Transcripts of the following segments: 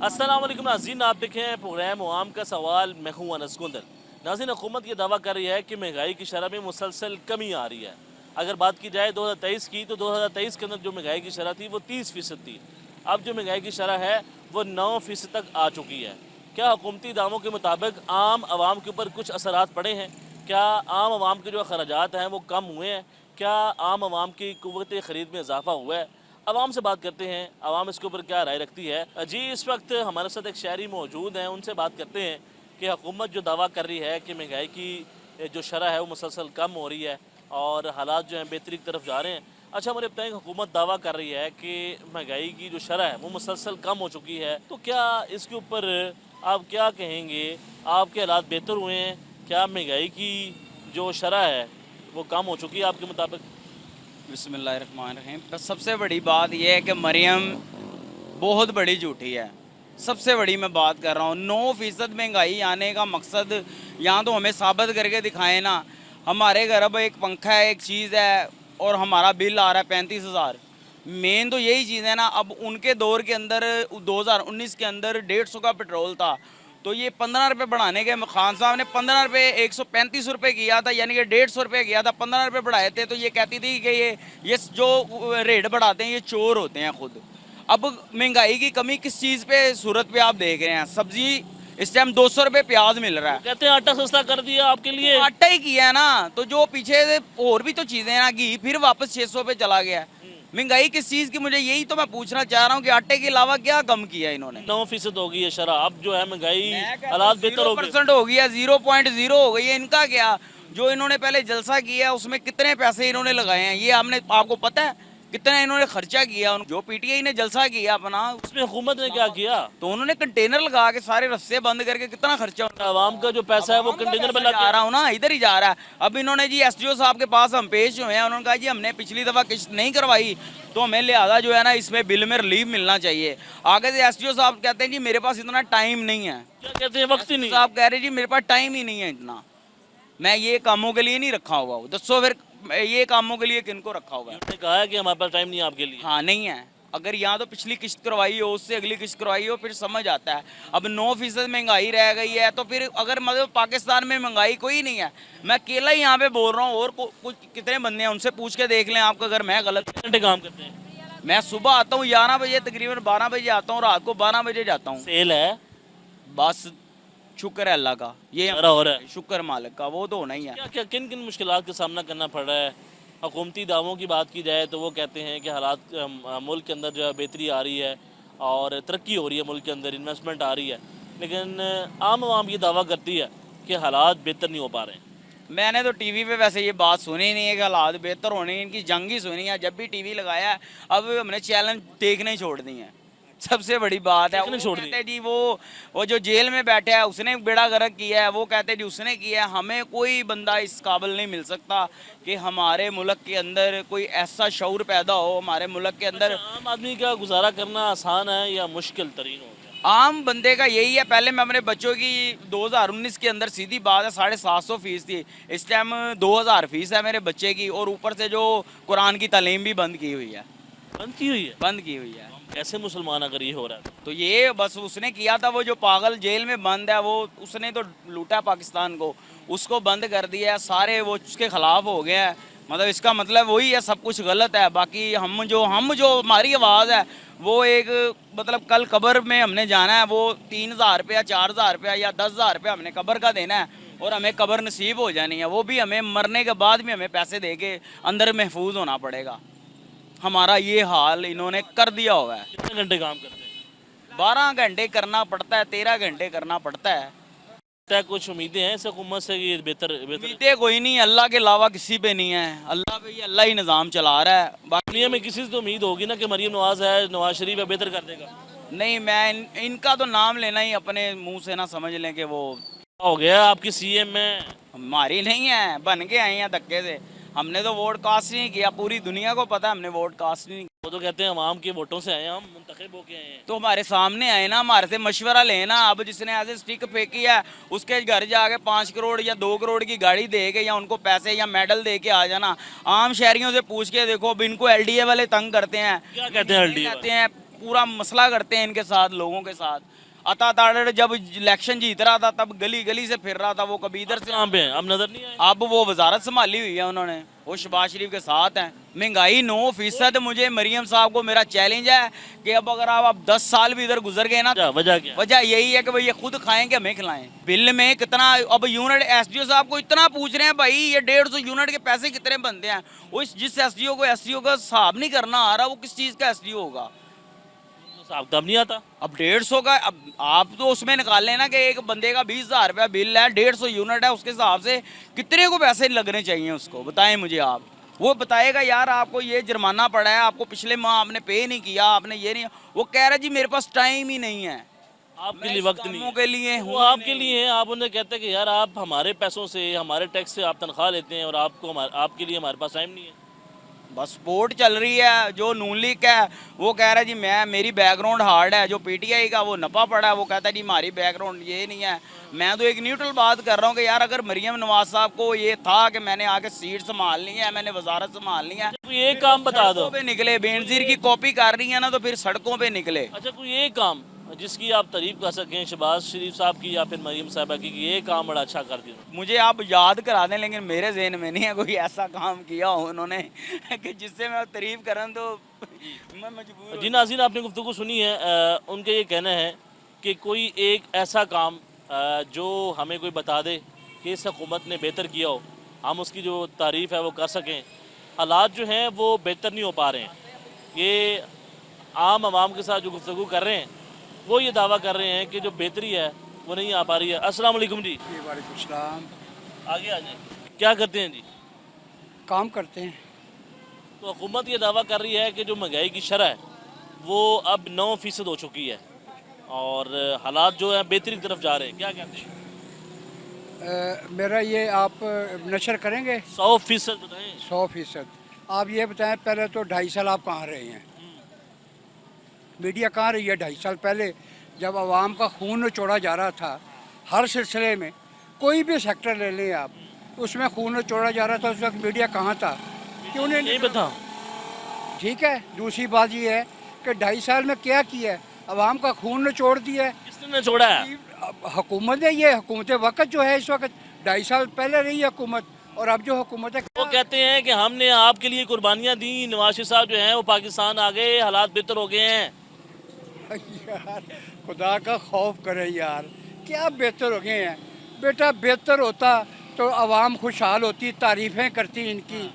अस्सलाम वालेकुम नाज़रीन, आप देखें हैं प्रोग्राम आवाम का सवाल। मैं हूँ अनस कुंदल। नाज़रीन, हुकूमत ये दावा कर रही है कि महंगाई की शरह में मुसलसल कमी आ रही है। अगर बात की जाए 2023 की, तो 2023 के अंदर जो महंगाई की शरह थी वो 30% थी। अब जो महंगाई की शरह है वो 9% तक आ चुकी है। क्या हुकूमती दावों के मुताबिक आम आवाम के ऊपर कुछ असरात पड़े हैं? क्या आम आवाम के जो अखराजात हैं वो कम हुए हैं? क्या आम आवाम की क़ुव्वत ख़रीद में इजाफा हुआ है? आवाम से बात करते हैं, आवाम इसके ऊपर क्या राय रखती है। जी, इस वक्त हमारे साथ एक शहरी मौजूद हैं, उनसे बात करते हैं कि हुकूमत जो दावा कर रही है कि महंगाई की जो शरह है वो मुसलसल कम हो रही है और हालात जो हैं बेहतरी की तरफ जा रहे हैं। अच्छा, मुझे बताएं, हुकूमत दावा कर रही है कि महंगाई की जो शरह है वो मुसलसल कम हो चुकी है, तो क्या इसके ऊपर आप क्या कहेंगे? आपके हालात बेहतर हुए हैं? क्या महंगाई की जो शरह है वो कम हो चुकी है आपके मुताबिक? बिस्मिल्लाहिर्रहमानिर्रहीम। तो सबसे बड़ी बात यह है कि मरियम बहुत बड़ी झूठी है। सबसे बड़ी मैं बात कर रहा हूँ। 9% महंगाई आने का मकसद यहाँ तो हमें साबित करके दिखाए ना। हमारे घर अब एक पंखा है, एक चीज़ है, और हमारा बिल आ रहा है 35,000। मेन तो यही चीज़ है ना। अब उनके दौर के अंदर 2019 के अंदर 150 का पेट्रोल था, तो ये 15 रुपये बढ़ाने के खान साहब ने 15 रुपये 135 रुपये किया था, यानी कि 150 रुपये किया था, 15 रुपये बढ़ाए थे। तो ये कहती थी कि ये जो रेट बढ़ाते हैं ये चोर होते हैं खुद। अब महंगाई की कमी किस चीज़ पे सूरत पे आप देख रहे हैं? सब्जी इस टाइम 200 रुपये प्याज मिल रहा है। कहते हैं आटा सस्ता कर दिया आपके लिए। आटा ही किया है ना, तो जो पीछे से और भी तो चीज़ें हैं ना, घी फिर वापस 600 पे चला गया है। महंगाई किस चीज़ की, मुझे यही तो मैं पूछना चाह रहा हूँ कि आटे के अलावा क्या कम किया इन्होंने? 9% हो गई है शरह। अब जो है महंगाई हालात बेहतर हो गए। 0% हो गया, 0.0 हो गई है। इनका क्या, जो इन्होंने पहले जलसा किया उसमें कितने पैसे इन्होंने लगाए हैं ये हमने आपको पता है? कितना इन्होंने खर्चा किया? जो पीटीआई ने जलसा किया अपना, उसमें हुकूमत ने क्या किया? तो उन्होंने कंटेनर लगा के सारे रस्ते बंद करके कितना खर्चा आवाम का जो पैसा है वो कंटेनर में जा रहा हूँ ना, इधर ही जा रहा है। अब इन्होंने जी एसडीओ साहब के पास हम पेश हुए हैं, उन्होंने कहा जी हमने पिछली दफा किस्त नहीं करवाई, तो हमें लिहाजा जो है ना इसमें बिल में रिलीफ मिलना चाहिए। आगे से एसडीओ साहब कहते हैं जी मेरे पास इतना टाइम नहीं है। क्या कहते हैं? वक्त ही नहीं। साहब कह रहे जी मेरे पास टाइम ही नहीं है इतना, मैं ये कामों के लिए नहीं रखा हुआ हूँ। दसो फिर ये कामों के लिए किनको रखा हुआ है? उन्होंने कहा है कि हमारे पास टाइम नहीं है आपके लिए। हाँ, नहीं है। अगर यहाँ तो पिछली किस्त करवाई हो, उससे अगली किस्त करवाई हो, फिर समझ आता है। अब 9% महंगाई रह गई है, तो फिर अगर मतलब पाकिस्तान में महंगाई कोई नहीं है, मैं अकेला ही यहाँ पे बोल रहा हूँ, और कुछ कितने बंदे हैं उनसे पूछ के देख लें आपका, अगर मैं गलत। घंटे काम करते हैं? मैं सुबह आता हूँ 11 बजे, तकरीबन 12 बजे आता हूँ, रात को 12 बजे जाता हूँ। सेल है, बस शुक्र है अल्लाह का, ये हो रहा है। शुक्र मालिक का, वो तो होना ही है। क्या क्या किन किन मुश्किलात का सामना करना पड़ रहा है? हुकूमती दावों की बात की जाए तो वो कहते हैं कि हालात मुल्क के अंदर जो है बेहतरी आ रही है और तरक्की हो रही है, मुल्क के अंदर इन्वेस्टमेंट आ रही है, लेकिन आम आवाम ये दावा करती है कि हालात बेहतर नहीं हो पा रहे हैं। मैंने तो टीवी पे वैसे ये बात सुनी नहीं है कि हालात बेहतर होने, इनकी जंग ही सुनी है। जब भी टीवी लगाया है अब हमने चैलेंज देखने ही छोड़ दिए हैं। सबसे बड़ी बात है, वो छोड़ कहते हैं जी वो जो जेल में बैठा है उसने बेड़ा गर्क किया है, वो कहते हैं जी उसने किया है। हमें कोई बंदा इस काबिल नहीं मिल सकता कि हमारे मुल्क के अंदर कोई ऐसा शऊर पैदा हो, हमारे मुल्क के अंदर। आम आदमी का गुजारा करना आसान है या मुश्किल तरीन हो गया? आम बंदे का यही है। पहले मैं अपने बच्चों की 2019 के अंदर सीधी बात है 750 फीस थी, इस टाइम 2000 फीस है मेरे बच्चे की, और ऊपर से जो कुरान की तालीम भी बंद की हुई है। बंद की हुई है? बंद की हुई है। कैसे मुसलमान अगर ये हो रहा है तो ये बस उसने किया था, वो जो पागल जेल में बंद है, वो उसने तो लूटा पाकिस्तान को, उसको बंद कर दिया है। सारे वो उसके खिलाफ हो गए हैं। मतलब इसका मतलब वही है, सब कुछ गलत है। बाकी हम जो हमारी आवाज़ है वो एक, मतलब कल कब्र में हमने जाना है, वो 3,000 रुपया 4,000 रुपया या 10,000 रुपया हमने कब्र का देना है, और हमें कब्र नसीब हो जानी है। वो भी हमें मरने के बाद भी हमें पैसे दे के अंदर महफूज होना पड़ेगा। हमारा ये हाल इन्होंने कर दिया हुआ है। कितने घंटे काम करते हैं? 12 घंटे करना पड़ता है, 13 घंटे करना पड़ता है। क्या कुछ उम्मीदें हैं इस हुकूमत से कि बेहतर बेहतर? उम्मीदें कोई नहीं, अल्लाह के अलावा किसी पे नहीं है। अल्लाह पे, ये अल्लाह ही निज़ाम चला रहा है। बाकी दुनिया में किसी से तो उम्मीद होगी ना कि मरीम नवाज है, नवाज शरीफ है, बेहतर कर देगा। नहीं, मैं इनका तो नाम लेना ही अपने मुंह से ना समझ लें कि वो हो गया आपकी सीएम में। हमारी नहीं है, बन के आई हैं धक्के से। हमने तो वोट कास्ट नहीं किया, पूरी दुनिया को पता है हमने वोट कास्ट नहीं। वो तो कहते हैं अवाम के वोटों से आए हैं, हम मुंतखब होके आए हैं। तो हमारे सामने आए ना, हमारे से मशवरा लेना। अब जिसने ऐसे स्टिक फेंकी है उसके घर जाके 5 करोड़ या 2 करोड़ की गाड़ी दे के या उनको पैसे या मेडल दे के आ जाना। आम शहरियों से पूछ के देखो, अब इनको एलडीए वाले तंग करते हैं। क्या कहते हैं एलडीए? कहते हैं पूरा मसला करते हैं इनके साथ, लोगों के साथ। अता ताड़ जब इलेक्शन जीत रहा था तब गली गली से फिर रहा था, वो कभी इधर से, कहाँ पे हैं अब नजर नहीं आए? अब वो वजारत संभाली हुई है उन्होंने, वो शहबाज शरीफ के साथ हैं। महंगाई 9%। मुझे मरियम साहब को मेरा चैलेंज है कि अब अगर आप 10 साल भी इधर गुजर गए ना, वजह क्या? वजह यही है कि भाई ये खुद खाएं कि हमें खिलाएं। बिल में कितना, अब यूनिट एसडीओ साहब को इतना पूछ रहे हैं भाई ये 150 यूनिट के पैसे कितने बनते हैं, वो जिस एसडीओ को एसडीओ का हिसाब नहीं करना आ रहा, वो किस चीज़ का एसडीओ होगा? साहब तब नहीं आता। अब 150 का, अब आप तो उसमें निकाल लेना कि एक बंदे का 20,000 रुपया बिल है, 150 यूनिट है, उसके हिसाब से कितने को पैसे लगने चाहिए उसको, बताएं मुझे आप। वो बताएगा यार आपको ये जुर्माना पड़ा है, आपको पिछले माह आपने पे नहीं किया, आपने ये नहीं, वो कह रहा है जी मेरे पास टाइम ही नहीं है, आपके लिए वक्त नहीं है। के लिए वो आपके लिए है, आप उन्हें कहते हैं कि यार आप हमारे पैसों से, हमारे टैक्स से आप तनख्वाह लेते हैं और आपके लिए हमारे पास टाइम नहीं है। बस सपोर्ट चल रही है। जो नून लीग का है वो कह रहा है जी मेरी बैकग्राउंड हार्ड है, जो पीटीआई का वो नपा पड़ा है, वो कहता है जी हमारी बैकग्राउंड ये नहीं है। मैं तो एक न्यूट्रल बात कर रहा हूँ कि यार अगर मरियम नवाज साहब को ये था कि मैंने आके सीट संभालनी है, मैंने वजारत संभालनी है, कोई एक काम बता दो। सड़कों पे निकले, बेनजीर की कॉपी कर रही है ना, तो फिर सड़कों पे निकले। अच्छा कोई एक काम जिसकी आप तारीफ कर सकें शहबाज शरीफ साहब की या फिर मरियम साहबा की, कि ये काम बड़ा अच्छा कर दिया। मुझे आप याद करा दें, लेकिन मेरे जहन में नहीं है कोई ऐसा काम किया हो उन्होंने कि जिससे मैं तारीफ करूं, तो मैं मजबूर। जी नाज़रीन, आपने गुफ्तगू सुनी है। उनका ये कहना है कि कोई एक ऐसा काम जो हमें कोई बता दे कि इस हुकूमत ने बेहतर किया हो, हम उसकी जो तारीफ़ है वो कर सकें। हालात जो हैं वो बेहतर नहीं हो पा रहे हैं। ये आम आवाम के साथ जो गुफ्तगू कर रहे हैं वो ये दावा कर रहे हैं कि जो बेहतरी है वो नहीं आ पा रही है। अस्सलाम वालेकुम जी। वालेकुम सलाम। आगे आ जाएं। क्या करते हैं जी? काम करते हैं। तो हुकूमत ये दावा कर रही है कि जो महंगाई की शरह है वो अब 9% हो चुकी है और हालात जो है बेहतरी की तरफ जा रहे हैं। क्या कहते हैं? मेरा ये आप नशर करेंगे 100% बताएं। 100%। आप ये बताएं, पहले तो 2.5 साल आप कहाँ रहे हैं? मीडिया कहाँ रही है 2.5 साल पहले, जब आवाम का खून निचोड़ा जा रहा था हर सिलसिले में? कोई भी सेक्टर ले लें आप, उसमें खून निचोड़ा जा रहा था, उस वक्त मीडिया कहाँ था? क्यों नहीं पता। ठीक है, दूसरी बात ये है कि 2.5 साल में क्या किया है? आवाम का खून निचोड़ दिया है। किसने छोड़ा है? हुकूमत है, ये हुकूमत वक्त जो है इस वक्त 2.5 साल पहले रही है हुकूमत, और अब जो हुकूमत है वो कहते हैं कि हमने आपके लिए कुर्बानियाँ दी, नवाज शरीफ साहब जो हैं वो पाकिस्तान आ गए, हालात बेहतर हो गए हैं। यार खुदा का खौफ करे यार, क्या बेहतर हो गए हैं? बेटा बेहतर होता तो आवाम खुशहाल होती, तारीफ़ें करती इनकी।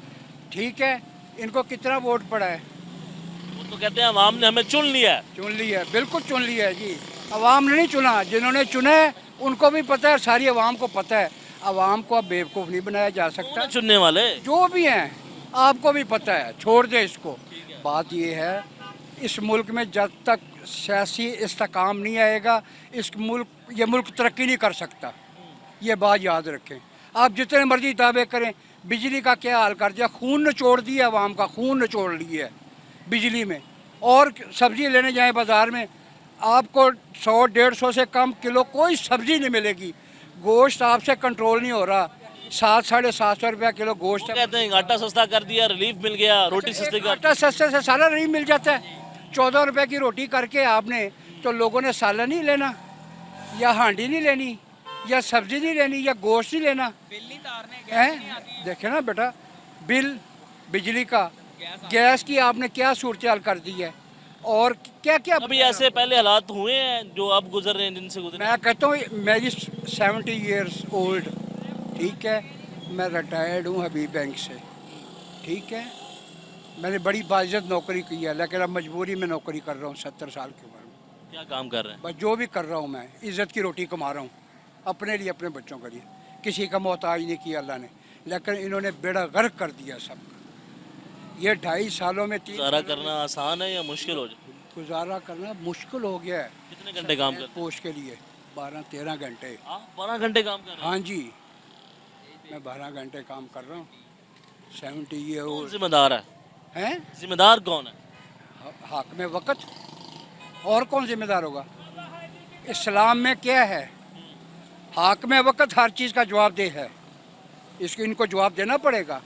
ठीक है, इनको कितना वोट पड़ा है? वो तो कहते हैं अवाम ने हमें चुन लिया है। चुन लिया है, बिल्कुल चुन लिया है जी। आवाम ने नहीं चुना, जिन्होंने चुना है उनको भी पता है, सारी आवाम को पता है। आवाम को अब बेवकूफ़ नहीं बनाया जा सकता। चुनने वाले जो भी हैं आपको भी पता है, छोड़ दे इसको। बात ये है, इस मुल्क में जब तक सियासी इस्तेकाम नहीं आएगा ये मुल्क तरक्की नहीं कर सकता। ये बात याद रखें। आप जितने मर्जी दावे करें, बिजली का क्या हाल कर दिया, खून निचोड़ दिया, आवाम का खून निचोड़ लिया है बिजली में। और सब्ज़ी लेने जाएं बाज़ार में, आपको 100-150 से कम किलो कोई सब्ज़ी नहीं मिलेगी। गोश्त आपसे कंट्रोल नहीं हो रहा, 700-750 रुपया किलो गोश्त है। कहते हैं आटा सस्ता कर दिया, रिलीफ मिल गया, रोटी सस्ती कर। आटा सस्ते से सारा नहीं मिल जाता है। 14 रुपए की रोटी करके आपने, तो लोगों ने सालन नहीं लेना, या हांडी नहीं लेनी, या सब्जी नहीं लेनी, या गोश्त नहीं लेना है। देखे ना बेटा, बिल बिजली का, गैस की आपने क्या सूरत हाल कर दी है, और क्या क्या। अभी ऐसे पहले हालात हुए हैं जो अब गुजर रहे हैं, जिनसे गुजर। मैं कहता हूँ मेरी 70 ईयर्स ओल्ड, ठीक है, मैं रिटायर्ड हूँ हबीब बैंक से, ठीक है, मैंने बड़ी बाइज्जत नौकरी की है, लेकिन अब मजबूरी में नौकरी कर रहा हूँ 70 साल की उम्र में। क्या काम कर रहे हैं? बस जो भी कर रहा हूँ मैं इज़्ज़त की रोटी कमा रहा हूँ, अपने लिए, अपने बच्चों के लिए। किसी का मोहताज नहीं किया अल्लाह ने, लेकिन इन्होंने बेड़ा गर्क कर दिया सबका। ये 2.5 सालों में गुजारा करना आसान है या मुश्किल हो जाए? गुजारा करना मुश्किल हो गया है। कितने घंटे काम कर? पोस्ट के लिए 12-13 घंटे। आप 12 घंटे काम कर रहे हैं? हाँ जी, मैं 12 घंटे काम कर रहा हूँ। 70 ईयर कौन ओल्ड जिम्मेदार है? हैं। जिम्मेदार कौन है? हाकिम वक्त, और कौन जिम्मेदार होगा? इस्लाम में क्या है? हाकिम वक्त हर चीज़ का जवाबदेह है, इसको इनको जवाब देना पड़ेगा।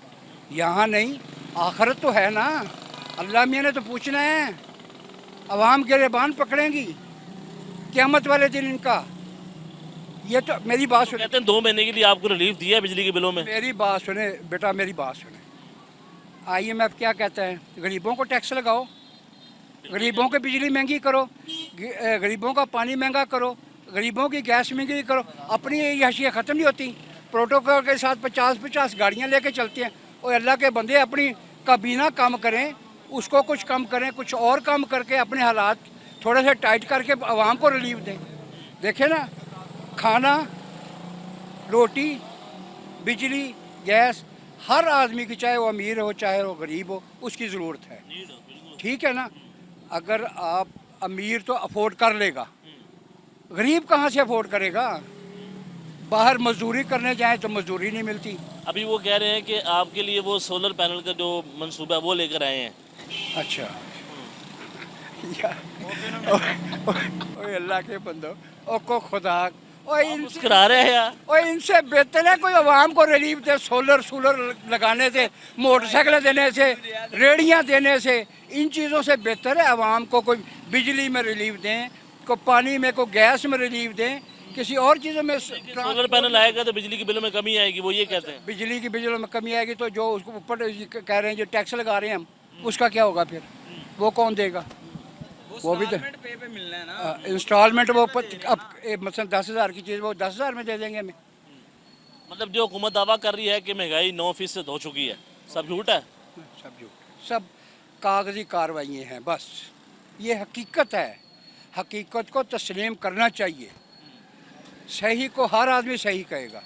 यहाँ नहीं, आखिरत तो है ना, अल्लाह मियाँ ने तो पूछना है। आवाम गिरबान पकड़ेंगी क़यामत वाले दिन इनका। ये तो मेरी बात सुने, कहते हैं 2 महीने के लिए आपको रिलीफ दिया है बिजली के बिलों में। मेरी बात सुने बेटा, मेरी बात सुने। IMF क्या कहता है? गरीबों को टैक्स लगाओ, गरीबों की बिजली महंगी करो, गरीबों का पानी महंगा करो, गरीबों की गैस महंगी करो। अपनी ये हशियाँ ख़त्म नहीं होती। प्रोटोकॉल के साथ 50-50 गाड़ियाँ लेके चलते हैं। और अल्लाह के बंदे अपनी काबीना काम करें, उसको कुछ कम करें, कुछ और काम करके अपने हालात थोड़े से टाइट करके आवाम को रिलीफ दें। देखें ना, खाना, रोटी, बिजली, गैस, हर आदमी की, चाहे वो अमीर हो चाहे वो गरीब हो, उसकी ज़रूरत है। ठीक है ना? अगर आप अमीर तो अफोर्ड कर लेगा, गरीब कहाँ से अफोर्ड करेगा? बाहर मजदूरी करने जाएं तो मजदूरी नहीं मिलती। अभी वो कह रहे हैं कि आपके लिए वो सोलर पैनल का जो मंसूबा है वो लेकर आए हैं। अच्छा ओए अल्लाह के बंदो, ओ को खुदा, ओ मुस्कुरा रहे हैं यार। और इनसे बेहतर है कोई आवाम को रिलीफ दे, सोलर लगाने से, मोटरसाइकिल देने से, रेड़ियाँ देने से। इन चीज़ों से बेहतर है आवाम को कोई बिजली में रिलीफ दें, को पानी में, को गैस में रिलीफ दें, किसी और चीज़ों में। सोलर पैनल आएगा तो बिजली के बिलों में कमी आएगी, वो ये कहते हैं। बिजली की बिजली में कमी आएगी तो जो उसको ऊपर कह रहे हैं जो टैक्स लगा रहे हैं हम, उसका क्या होगा फिर? वो कौन देगा? वो भी तो पे मिलना है ना। इंस्टॉलमेंट वो अब मतलब 10,000 की चीज़ वो 10,000 में दे देंगे हमें। मतलब जो हुकूमत दावा कर रही है कि महंगाई 9% हो चुकी है, सब झूठ है। सब झूठ, सब कागजी कार्रवाइयाँ हैं बस। ये हकीकत है, हकीकत को तस्लीम करना चाहिए। सही को हर आदमी सही कहेगा,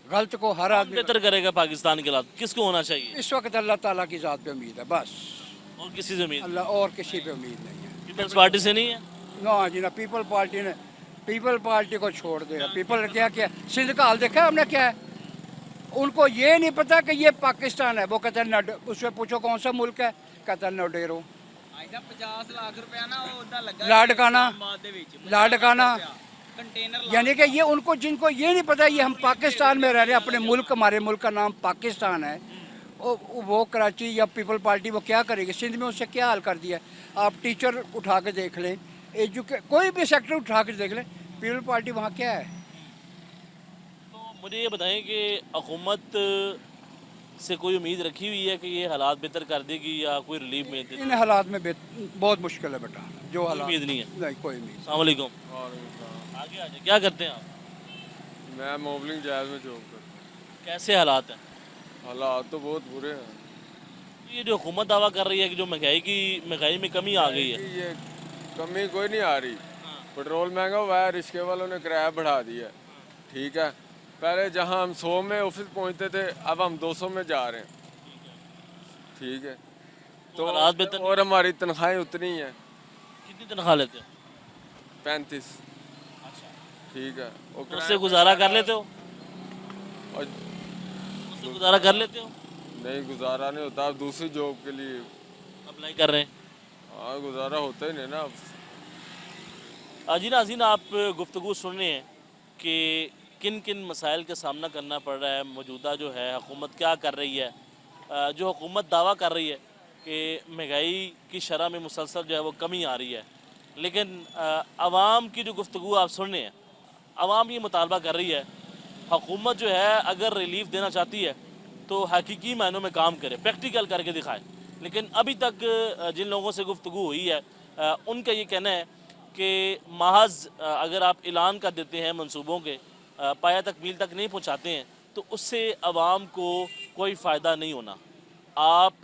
गलत को हर आदमी। बेहतर करेगा पाकिस्तान के हालात, किसको होना चाहिए? इस वक्त अल्लाह ताला की ज़ात पे उम्मीद है बस, और किसी से उम्मीद? अल्लाह और किसी पे उम्मीद नहीं है। पीपल्स पार्टी से नहीं है। ना जी ना, पीपल पार्टी ने, पीपल पार्टी को छोड़ दे। पीपल क्या क्या सिंध का हाल देखा हमने क्या है? उनको ये नहीं पता कि ये पाकिस्तान है। वो कहते हैं उससे पूछो कौन सा मुल्क है, कहता है नडेरो। 50 लाख रुपया ना ਉਹਦਾ ਲੱਗਾ लाडकाना, ਬਾਅਦ ਦੇ ਵਿੱਚ लाडकाना। ਕੰਟੇਨਰ यानी कि ये उनको, जिनको ये नहीं पता ये हम पाकिस्तान में रह रहे हैं, अपने मुल्क, हमारे मुल्क का नाम पाकिस्तान है, वो कराची या पीपल पार्टी वो क्या करेगी? सिंध में उससे क्या हाल कर दिया है? आप टीचर उठा के देख लें, कोई भी सेक्टर उठा के देख लें, पीपल पार्टी वहाँ क्या है? तो मुझे ये बताएं कि हुकूमत से कोई उम्मीद रखी हुई है कि ये हालात बेहतर कर देगी या कोई रिलीफ में देगी? इन हालात में बहुत मुश्किल है बेटा, जो हालात। उम्मीद नहीं है। नहीं, कोई उम्मीद। अस्सलाम वालेकुम। आगे आ जाए, क्या करते हैं आप? मैं मोबलिंग जहाज में जॉब करता हूँ। कैसे हालात हैं? हालात तो बहुत बुरे हैं। ये जो हुकूमत दावा कर रही है कि जो महंगाई में कमी आ गई है, ये कमी कोई नहीं आ रही। पेट्रोल महंगा हुआ है, रिक्शे वालों ने किराया बढ़ा दिया है। ठीक है, पहले जहाँ हम 100 में ऑफिस पहुँचते थे, अब हम 200 में जा रहे हैं। ठीक है, तो हालात बेहतर और हमारी तनख्वाहें उतनी हैं, कितनी तनख्वाह लेते हो? 35। ठीक है, और तो उससे गुजारा कर लेते हो? और उससे गुजारा कर लेते हो? नहीं, गुजारा नहीं होता। अब दूसरी जॉब के लिए अप्लाई कर रहे हैं। हाँ, गुजारा होता ही नहीं ना। जी नाज़रीन, आप गुफ्तगू सुन रहे हैं कि किन किन मसाइल का सामना करना पड़ रहा है। मौजूदा जो है हुकूमत क्या कर रही है। जो हुकूमत दावा कर रही है कि महंगाई की शरह में मुसलसल जो है वो कमी आ रही है, लेकिन आवाम की जो गुफ्तगू आप सुन रहे हैं, आवाम ये मुतालबा कर रही है हुकूमत जो है अगर रिलीफ देना चाहती है तो हकीकी मायनों में काम करे, प्रैक्टिकल करके दिखाए। लेकिन अभी तक जिन लोगों से गुफ्तगू हुई है उनका ये कहना है कि महज अगर आप ऐलान कर देते हैं मंसूबों के, पाया तक मील तक नहीं पहुंचाते हैं, तो उससे आवाम को कोई फ़ायदा नहीं होना। आप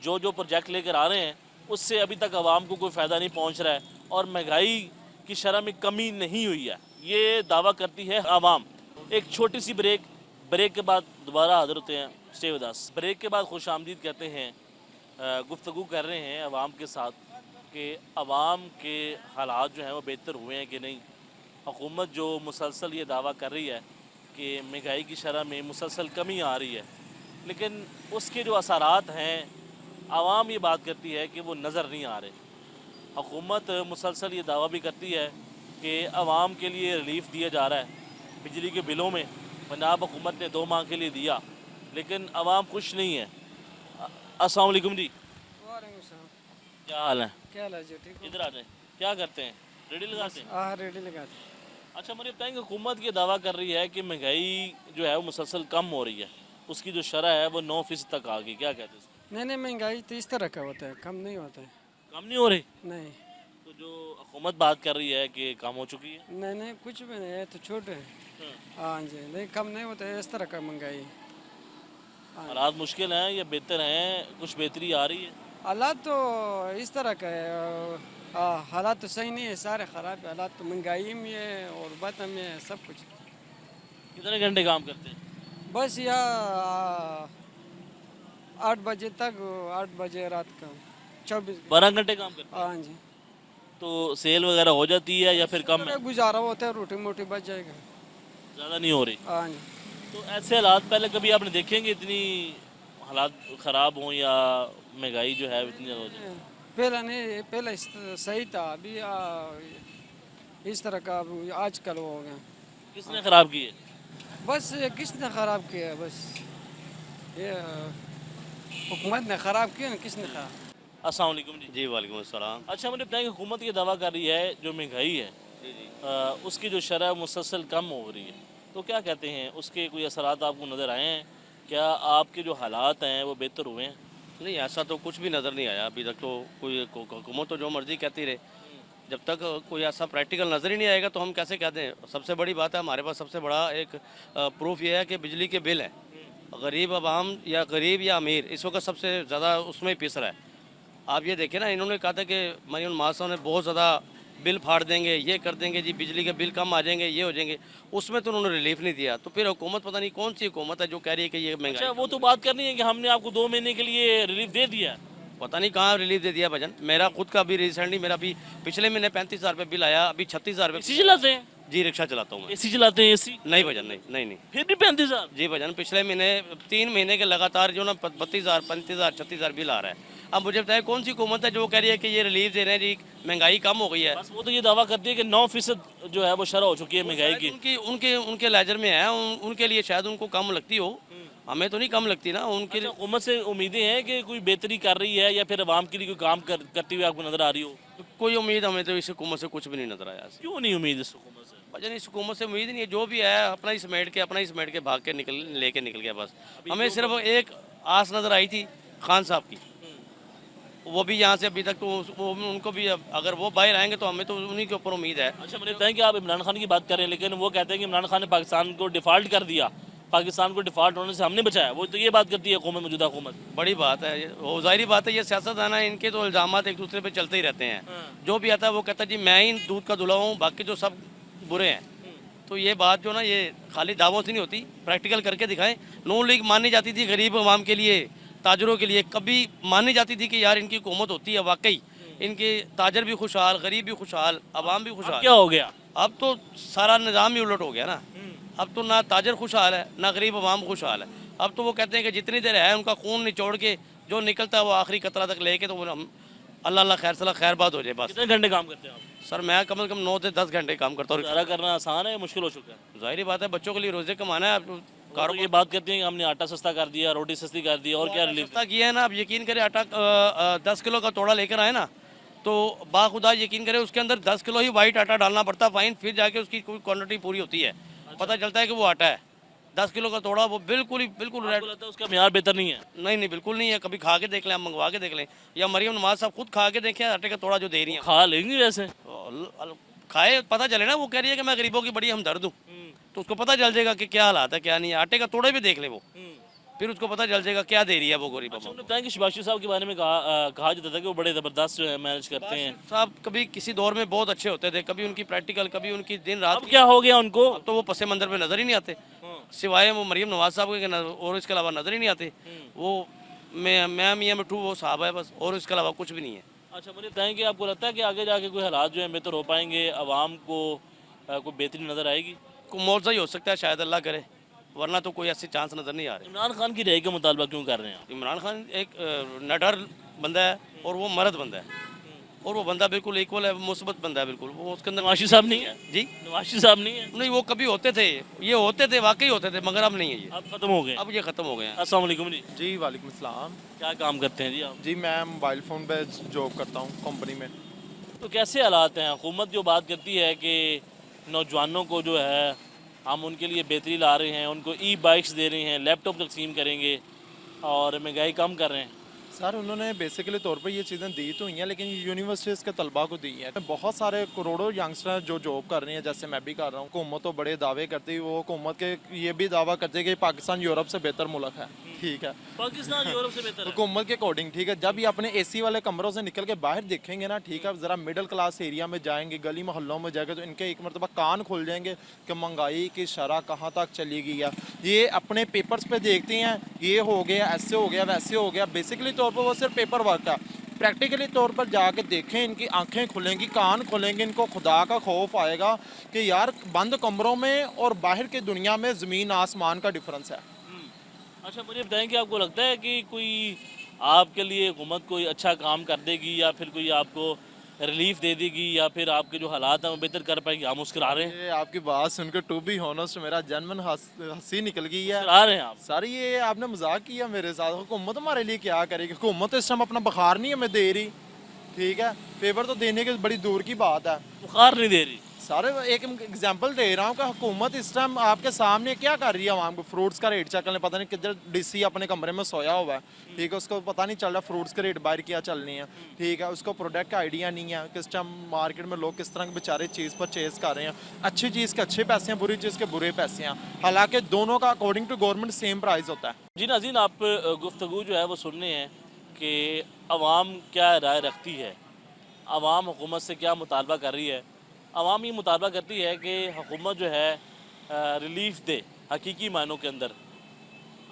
जो जो प्रोजेक्ट लेकर आ रहे हैं उससे अभी तक आवाम को कोई फ़ायदा नहीं पहुंच रहा है और महंगाई की शरह में कमी नहीं हुई है, ये दावा करती है आवाम। एक छोटी सी ब्रेक के बाद दोबारा हाजिर होते हैं। Stay with us. ब्रेक के बाद खुश आमदीद कहते हैं, गुफ्तगू कर रहे हैं आवाम के साथ कि आवाम के हालात जो हैं वो बेहतर हुए हैं कि नहीं। हुकूमत जो मुसलसल ये दावा कर रही है कि महंगाई की शरह में मुसलसल कमी आ रही है, लेकिन उसके जो असरात हैं आवाम ये बात करती है कि वो नज़र नहीं आ रहे। हुकूमत मुसलसल ये दावा भी करती है कि आवाम के लिए रिलीफ दिया जा रहा है बिजली के बिलों में, पंजाब हुकूमत ने 2 माह के लिए दिया, लेकिन आवाम खुश नहीं है। अस्सलाम वालेकुम जी, क्या हाल है? क्या हाल है जी? ठीक हो? इधर आ जाए, क्या करते हैं, रेडी लगाते हैं? हाँ, रेडी लगाते। अच्छा मुझे बताएं कि हुकूमत ये दावा कर रही है कि महंगाई जो है वो मुसलसल कम हो रही है, उसकी जो शरह है वो 9% तक आ गई, क्या कहते हैं इसको? नहीं नहीं, महंगाई तो इस तरह का होता है, कम नहीं होता है। कम नहीं हो रही? नहीं तो जो हुकूमत बात कर रही है कि कम हो चुकी है। नहीं नहीं, कुछ भी नहीं है, तो छोटे हैं। हाँ। हाँ जी, नहीं कम नहीं होता है, इस तरह का महंगाई। हालात मुश्किल हैं या बेहतर हैं, कुछ बेहतरी आ रही है? हालात तो इस तरह का है, हालात तो सही नहीं है, सारे ख़राब है हालात, तो महंगाई में है और बात में है, सब कुछ। कितने घंटे काम करते हैं? बस यहाँ 8 बजे तक, 8 बजे रात का 24। 12 घंटे काम करते हैं। हाँ जी, तो सेल वगैरह हो जाती है या फिर कम है? गुजारा होता है, रोटी मोटी बच जाएगा। ज़्यादा नहीं हो रही? हाँ जी। तो ऐसे हालात पहले कभी आपने देखेंगे इतनी हालात ख़राब हों या महंगाई जो है इतनी ज़्यादा हो जाए? पहला नहीं, पहला सही था, अभी इस तरह का अब आजकल हो गया। किसने ख़राब की है? बस ये किसने ख़राब किया, बस ये हुकूमत ने ख़राब किया ना, किसने ख़राब। अस्सलाम वालेकुम जी। जी वालेकुम अस्सलाम। अच्छा मुझे बताएं कि हुकूमत ये दावा कर रही है जो महंगाई है उसकी जो शरह मुसलसल कम हो रही है, तो क्या कहते हैं, उसके कोई असरात आपको नज़र आए हैं? क्या आपके जो हालात हैं वो बेहतर हुए हैं? नहीं ऐसा तो कुछ भी नज़र नहीं आया अभी तक, तो कोई हुकूमत तो जो मर्ज़ी कहती रहे, जब तक कोई ऐसा प्रैक्टिकल नज़र ही नहीं आएगा तो हम कैसे कहते हैं। सबसे बड़ी बात है, हमारे पास सबसे बड़ा एक प्रूफ ये है कि बिजली के बिल हैं, गरीब आवाम या गरीब या अमीर इस वक्त सबसे ज़्यादा उसमें ही पिस रहा है। आप ये देखें ना, इन्होंने कहा था कि मरीम नवाज साहब ने बहुत ज़्यादा बिल फाड़ देंगे, ये कर देंगे जी, बिजली के बिल कम आ जाएंगे, ये हो जाएंगे, उसमें तो उन्होंने रिलीफ नहीं दिया। तो फिर हुकूमत पता नहीं कौन सी हुकूमत है जो कह रही है कि ये अच्छा महंगाई। वो तो बात करनी है कि हमने आपको 2 महीने के लिए रिलीफ दे दिया है। पता नहीं कहाँ रिलीफ दे दिया भजन। मेरा खुद का भी रिसेंटली, मेरा भी पिछले महीने 35,000 रुपये बिल आया, अभी 36,000 एसी रुपये। चलाते हैं? जी रिक्शा चलाता हूँ मैं। एसी चलाते हैं? एसी नहीं भजन, नहीं नहीं नहीं। फिर भी 35,000? जी भजन, पिछले महीने 3 महीने के लगातार जो ना 32,000 35,000 36,000 बिल आ रहा है। अब मुझे बताया कौन सी हुकूमत है जो कह रही है कि ये रिलीफ दे रहे हैं जी, महंगाई कम हो गई है। बस वो तो ये दावा करती है कि 9% जो है वो शरह हो चुकी है महंगाई की। उनकी उनके उनके लेजर में है, उनके लिए शायद उनको कम लगती हो, हमें तो नहीं कम लगती ना उनके अच्छा, हुकूमत से उम्मीदें हैं कि कोई बेहतरी कर रही है या फिर आवाम के लिए कोई काम करती हुई आपको नजर आ रही हो? कोई उम्मीद हमें तो इस हुकूमत से कुछ भी नहीं नजर आया। क्यों नहीं उम्मीद इस हुकूमत से? भजन इस हुकूमत से उम्मीद नहीं है, जो भी है अपना ही समेट के भाग के लेके निकल गया बस। हमें सिर्फ एक आस नज़र आई थी खान साहब की, वो भी यहाँ से अभी तक तो उनको भी अगर वो बाहर आएंगे तो हमें तो उन्हीं के ऊपर उम्मीद है। अच्छा मुझे बताएं कि आप इमरान खान की बात कर रहे हैं, लेकिन वो कहते हैं कि इमरान खान ने पाकिस्तान को डिफ़ॉल्ट कर दिया, पाकिस्तान को डिफ़ॉल्ट होने से हमने बचाया। वो तो ये बात करती है हुकूमत, मौजूदा हुकूमत। बड़ी बात है, वो ज़ाहिरी बात है, ये सियासत है ना, इनके तो इल्ज़ामात एक दूसरे पे चलते ही रहते हैं। जो भी आता है वो कहता है जी मैं ही दूध का धुला हूँ, बाकी जो सब बुरे हैं। तो ये बात जो ना, ये खाली दावों से नहीं होती, प्रैक्टिकल करके दिखाएं। नून लीग मानी जाती थी गरीब आवाम के लिए, ताजरों के लिए, कभी मानी जाती थी कि यार इनकी हुकूमत होती है, वाकई इनके ताजर भी खुशहाल, गरीब भी खुशहाल, आवाम भी खुशहाल। क्या हो गया? अब तो सारा निज़ाम ही उलट हो गया ना। अब तो ना ताजर खुशहाल है ना गरीब आवाम खुशहाल है। अब तो वो कहते हैं कि जितनी देर है उनका खून निचोड़ के जो निकलता है वो आखिरी कतरा तक लेके, तो हम अल्लाह खैर सला खैर बात हो जाए बस। कितने घंटे काम करते हैं आप? सर मैं कम से कम 9 से 10 घंटे काम करता हूँ। गुजारा करना आसान है, मुश्किल हो चुका है? ज़ाहिर बात है, बच्चों के लिए रोज़े कमाना है। तो ये बात करती हैं कि हमने आटा सस्ता कर दिया, रोटी सस्ती कर दी, और क्या रिलीफ? सस्ता किया है ना। अब यकीन करें, आटा 10 किलो का तोड़ा लेकर आए ना, तो बाखुदा यकीन करें उसके अंदर 10 किलो ही वाइट आटा डालना पड़ता है, फाइन, फिर जाके उसकी कोई क्वांटिटी पूरी होती है, पता चलता है कि वो आटा है। 10 किलो का तोड़ा वो बिल्कुल रेड। लगता है उसका म्यार बेहतर नहीं है? नहीं नहीं बिल्कुल नहीं है, कभी खा के देख लें, आप मंगवा के देख लें, या मरियम नवाज साहब खुद खा के देखें आटे का तोड़ा जो दे रही हैं। खा लेंगे वैसे? खाए पता चले ना, वो कह रही है कि मैं गरीबों की बड़ी हमदर्द हूँ, तो उसको पता चल जाएगा कि क्या हालात है क्या नहीं है। आटे का तोड़ा भी देख ले वो, फिर उसको पता चल जाएगा क्या दे रही है वो गरीब। अच्छा उन्होंने बताया कि शबाशी साहब के बारे में कहा जाता था कि वो बड़े ज़बरदस्त जो है मैनेज करते हैं। साहब कभी किसी दौर में बहुत अच्छे होते थे, कभी उनकी प्रैक्टिकल, कभी उनकी दिन रात। अब क्या हो गया उनको? अब तो वो पसे मंजर में नजर ही नहीं आते, सिवाय वो मरियम नवाज साहब के, और इसके अलावा नजर ही नहीं आते। वो मैं मियाँ मिठू वो साहब है बस, और इसके अलावा कुछ भी नहीं है। अच्छा मुझे बताएं कि आपको लगता है कि आगे जाके कोई हालात जो है बेहतर हो पाएंगे, आवाम को कोई बेहतरी नज़र आएगी? कोई मुआवजा ही हो सकता है शायद, अल्लाह करे, वरना तो कोई ऐसी चांस नज़र नहीं आ रही। इमरान खान की राय का मुतालबा क्यों कर रहे हैं आप? इमरान खान एक नडर बंदा है और वो मर्द बंदा है, और वो बंदा बिल्कुल इक्वल है, मुस्बत बंदा है बिल्कुल, वो उसके अंदर नवाशी साहब नहीं है, जी नवाशी साहब नहीं है, नहीं, वो कभी होते थे, ये होते थे, वाकई होते थे, मगर अब नहीं है ये, अब खत्म हो गए। अब ये ख़त्म हो गए हैं। अस्सलाम वालेकुम जी, जी वालेकुम अस्सलाम। क्या काम करते हैं जी आप? जी मैं मोबाइल फ़ोन पे जॉब करता हूँ कंपनी में। तो कैसे हालात हैं? हुकूमत जो बात करती है कि नौजवानों को जो है हम उनके लिए बेहतरी ला रहे हैं, उनको ई बाइक्स दे रहे हैं, लैपटॉप तकसीम करेंगे और महंगाई कम कर रहे हैं। सर उन्होंने बेसिकली तौर पे ये चीज़ें दी तो हुई हैं, लेकिन यूनिवर्सिटीज़ के तलबा को दी हैं। बहुत सारे करोड़ों यंगस्टर जो जॉब कर रही हैं, जैसे मैं भी कर रहा हूँ। हुकूमत तो बड़े दावे करती है, वो हुकूमत के ये भी दावा करती है कि पाकिस्तान यूरोप से बेहतर मुल्क है, ठीक है, पाकिस्तान यूरोप से बेहतर है। हुकूमत के अकॉर्डिंग, ठीक है। जब ये अपने एसी वाले कमरों से निकल के बाहर देखेंगे ना, ठीक है, ज़रा मिडिल क्लास एरिया में जाएंगे, गली मोहल्लों में जाएंगे, तो इनके एक मरतबा कान खुल जाएंगे कि महंगाई की शरह कहाँ तक चली गई है। ये अपने पेपर्स पे देखते हैं, ये हो गया, ऐसे हो गया, वैसे हो गया, बेसिकली तौर पर वो सिर्फ पेपर वर्क का। प्रैक्टिकली तौर पर जाके देखें, इनकी आंखें खुलेंगी, कान खुलेंगे, इनको खुदा का खौफ आएगा कि यार बंद कमरों में और बाहर की दुनिया में ज़मीन आसमान का डिफरेंस है। अच्छा मुझे बताएं कि आपको लगता है कि कोई आपके लिए हुकूमत कोई अच्छा काम कर देगी या फिर कोई आपको रिलीफ दे देगी या फिर आपके जो हालात हैं वो बेहतर कर पाएगी? आप मुस्कुरा रहे हैं, ये आपकी बात सुनकर टू बी हॉनेस्ट मेरा जनमन हंसी निकल गई है। मुस्कुरा रहे हैं आप। सर ये आपने मजाक किया मेरे साथ। हुकूमत हमारे लिए क्या करेगी? हुकूमत तो इस टाइम अपना बुखार नहीं हमें दे रही, ठीक है, फेवर तो देने की बड़ी दूर की बात है। बुखार नहीं दे रही। सारे एक एग्जांपल दे रहा हूँ कि हुकूमत इस टाइम आपके सामने क्या कर रही है। आवाम को फ्रूट्स का रेट चेक करने, पता नहीं किधर डीसी अपने कमरे में सोया हुआ है, ठीक है, उसको पता नहीं चल रहा फ्रूट्स के रेट बाहर क्या चलनी है, ठीक है, उसको प्रोडक्ट का आइडिया नहीं है किस टाइम मार्केट में लोग किस तरह के बेचारे चीज़ परचेज कर रहे हैं। अच्छी चीज़ के अच्छे पैसे हैं, बुरी चीज़ के बुरे पैसे हैं, हालांकि दोनों का according to government same price होता है। जी नाज़रीन, आप गुफ्तगू जो है वो सुनने हैं कि आवाम क्या राय रखती है, आवाम हुकूमत से क्या मुतालबा कर रही है। आवाम ये मुतालबा करती है कि हुकूमत जो है रिलीफ दे, हकीकी मायनों के अंदर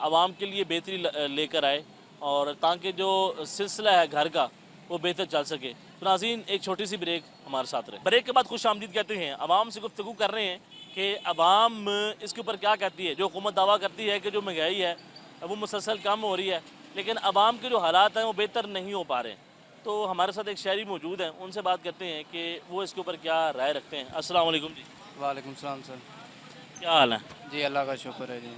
आवाम के लिए बेहतरी लेकर आए और ताकि जो सिलसिला है घर का वो बेहतर चल सके। तो नाज़रीन एक छोटी सी ब्रेक हमारे साथ रहे। ब्रेक के बाद खुश आमदीद कहते हैं। आवाम से गुफ्तगू कर रहे हैं कि आवाम इसके ऊपर क्या कहती है। जो हुकूमत दावा करती है कि जो महंगाई है वो मुसलसल कम हो रही है, लेकिन आवाम के जो हालात हैं वो बेहतर नहीं हो पा रहे हैं। तो हमारे साथ एक शहरी मौजूद हैं, उनसे बात करते हैं कि वो इसके ऊपर क्या राय रखते हैं। अस्सलाम वालेकुम जी। वालेकुम सलाम सर। क्या हाल है? जी अल्लाह का शुक्र है जी।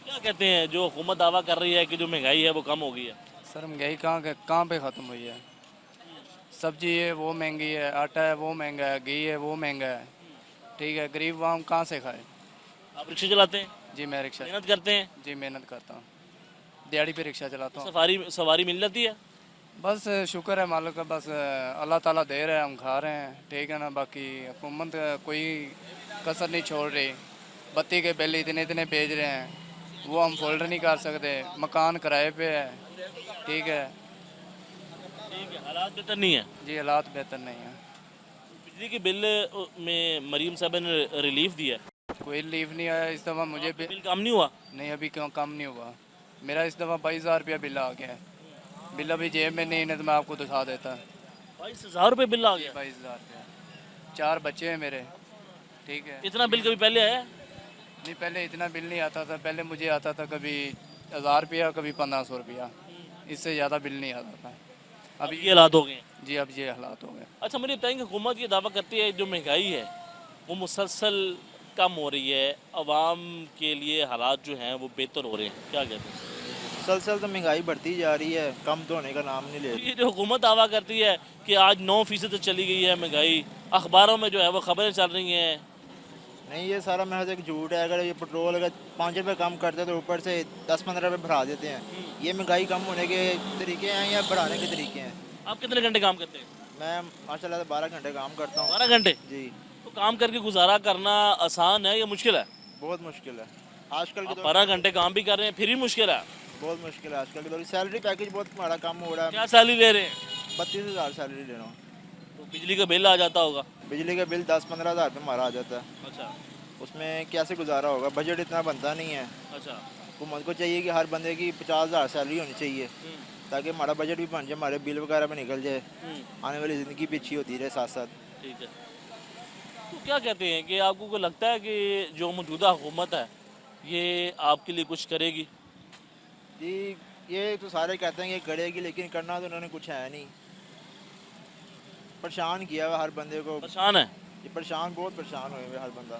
क्या कहते हैं जो हुकूमत दावा कर रही है कि जो महंगाई है वो कम हो गई है? सर महंगाई कहाँ पे ख़त्म हुई है? सब्जी है वो महंगी है, आटा है वो महंगा है, घी है वो महंगा है, ठीक है, गरीब आवाम कहाँ से खाए? आप रिक्शा चलाते हैं, जी मैं रिक्शा, मेहनत करते हैं, जी मेहनत करता हूँ, दिहाड़ी पे रिक्शा चलाता हूँ। सवारी मिल जाती है? बस शुक्र है मालिक का, बस अल्लाह ताला दे रहा है, हम खा रहे हैं, ठीक है ना। बाकी हुकूमत कोई कसर नहीं छोड़ रही। बत्ती के बिल इतने इतने भेज रहे हैं, वो हम फोल्डर नहीं कर सकते। मकान किराए पे है, ठीक है। ठीक है, हालात बेहतर नहीं है। जी हालात बेहतर नहीं है। बिजली के बिल में मरीम साहब ने रिलीफ दिया, कोई लीव नहीं आया इस दफ़ा मुझे बिल कम नहीं हुआ। नहीं अभी क्यों कम नहीं हुआ। मेरा इस दफ़ा 22,000 रुपया बिल आ गया है। बिल अभी जेब में नहीं है तो मैं आपको दिखा देता। 22,000 रुपये बिल आ गया। 22,000 रुपया, 4 बच्चे हैं मेरे, ठीक है। इतना बिल कभी पहले आया? नहीं पहले इतना बिल नहीं आता था। पहले मुझे आता था कभी 1,000 रुपया, कभी 1,500 रुपया, इससे ज़्यादा बिल नहीं आता था। अभी ये हालात हो गए हैं। जी अब ये हालात हो गए। अच्छा मुझे बताएंगे, हुकूमत ये दावा करती है जो महंगाई है वो मुसलसल कम हो रही है, आवाम के लिए हालात जो हैं वो बेहतर हो रहे हैं, क्या कहते हैं? मुसलसल तो महंगाई बढ़ती जा रही है, कम तो होने का नाम नहीं ले रही। ये जो हुकूमत दावा करती है कि आज 9% चली गई है महंगाई, अखबारों में जो है वो खबरें चल रही हैं। नहीं ये सारा महज एक झूठ है। अगर ये पेट्रोल अगर 5 रुपये कम करते हैं तो ऊपर से 10-15 रुपये बढ़ा देते हैं। ये महंगाई कम होने के तरीके हैं या बढ़ाने के तरीके हैं? आप कितने घंटे काम करते हैं? मैं माशाल्लाह से 12 घंटे काम करता हूँ। 12 घंटे? जी तो काम करके गुजारा करना आसान है या मुश्किल है? बहुत मुश्किल है आजकल आप के 12 घंटे काम भी कर रहे हैं फिर भी मुश्किल है। बहुत मुश्किल है आजकल के दौर। सैलरी पैकेज बहुत हमारा कम हो रहा है। क्या सैलरी ले रहे हैं? 32,000 सैलरी ले रहा हूँ। तो बिजली का बिल आ जाता होगा। बिजली का बिल 10-15 हज़ार रुपये हमारा आ जाता है। अच्छा उसमें कैसे गुजारा होगा? बजट इतना बनता नहीं है। अच्छा। हुकूमत को चाहिए कि हर बंदे की 50,000 सैलरी होनी चाहिए ताकि हमारा बजट भी बन जाए, हमारे बिल वगैरह में निकल जाए, आने वाली ज़िंदगी भी अच्छी होती रहे साथ साथ। ठीक है, तो क्या कहते हैं कि आपको को लगता है कि जो मौजूदा हुकूमत है ये आपके लिए कुछ करेगी? जी ये तो सारे कहते हैं कि करेगी, लेकिन करना तो उन्होंने कुछ है नहीं। परेशान किया हुआ हर बंदे को, परेशान है। ये परेशान, बहुत परेशान हुए हुए हर बंदा।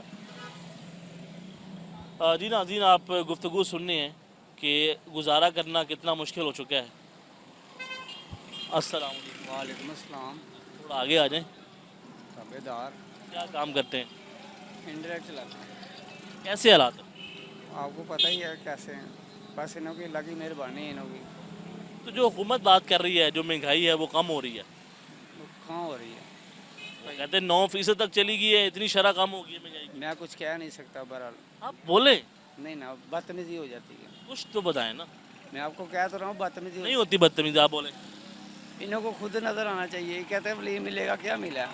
जी नाज़रीन, आप गुफ्तगू सुननी है कि गुजारा करना कितना मुश्किल हो चुका है। अस्सलाम वालेकुम। वालेकुम अस्सलाम। थोड़ा आगे आ जाएं। ताबेदार क्या काम करते हैं? इंडायरेक्ट चलाते हैं। कैसे हालात हैं? आपको पता ही है कैसे हैं, बस इन्हों की लगी मेहरबानी है इन्हों की। तो जो हुकूमत बात कर रही है, जो महंगाई है वो कम हो रही है, वो कहाँ हो रही है? वो कहते हैं 9% तक चली गई है, इतनी शरह कम हो गई है महंगाई की। मैं कुछ कह नहीं सकता, बहरहाल आप बोले नहीं ना, बदतमीजी हो जाती है। कुछ तो बताएं ना। मैं आपको कह तो रहा हूँ बदतमीजी नहीं होती बदतमीजी, आप बोले। इन्हों को खुद नज़र आना चाहिए। कहते हैं वली मिलेगा, क्या मिला?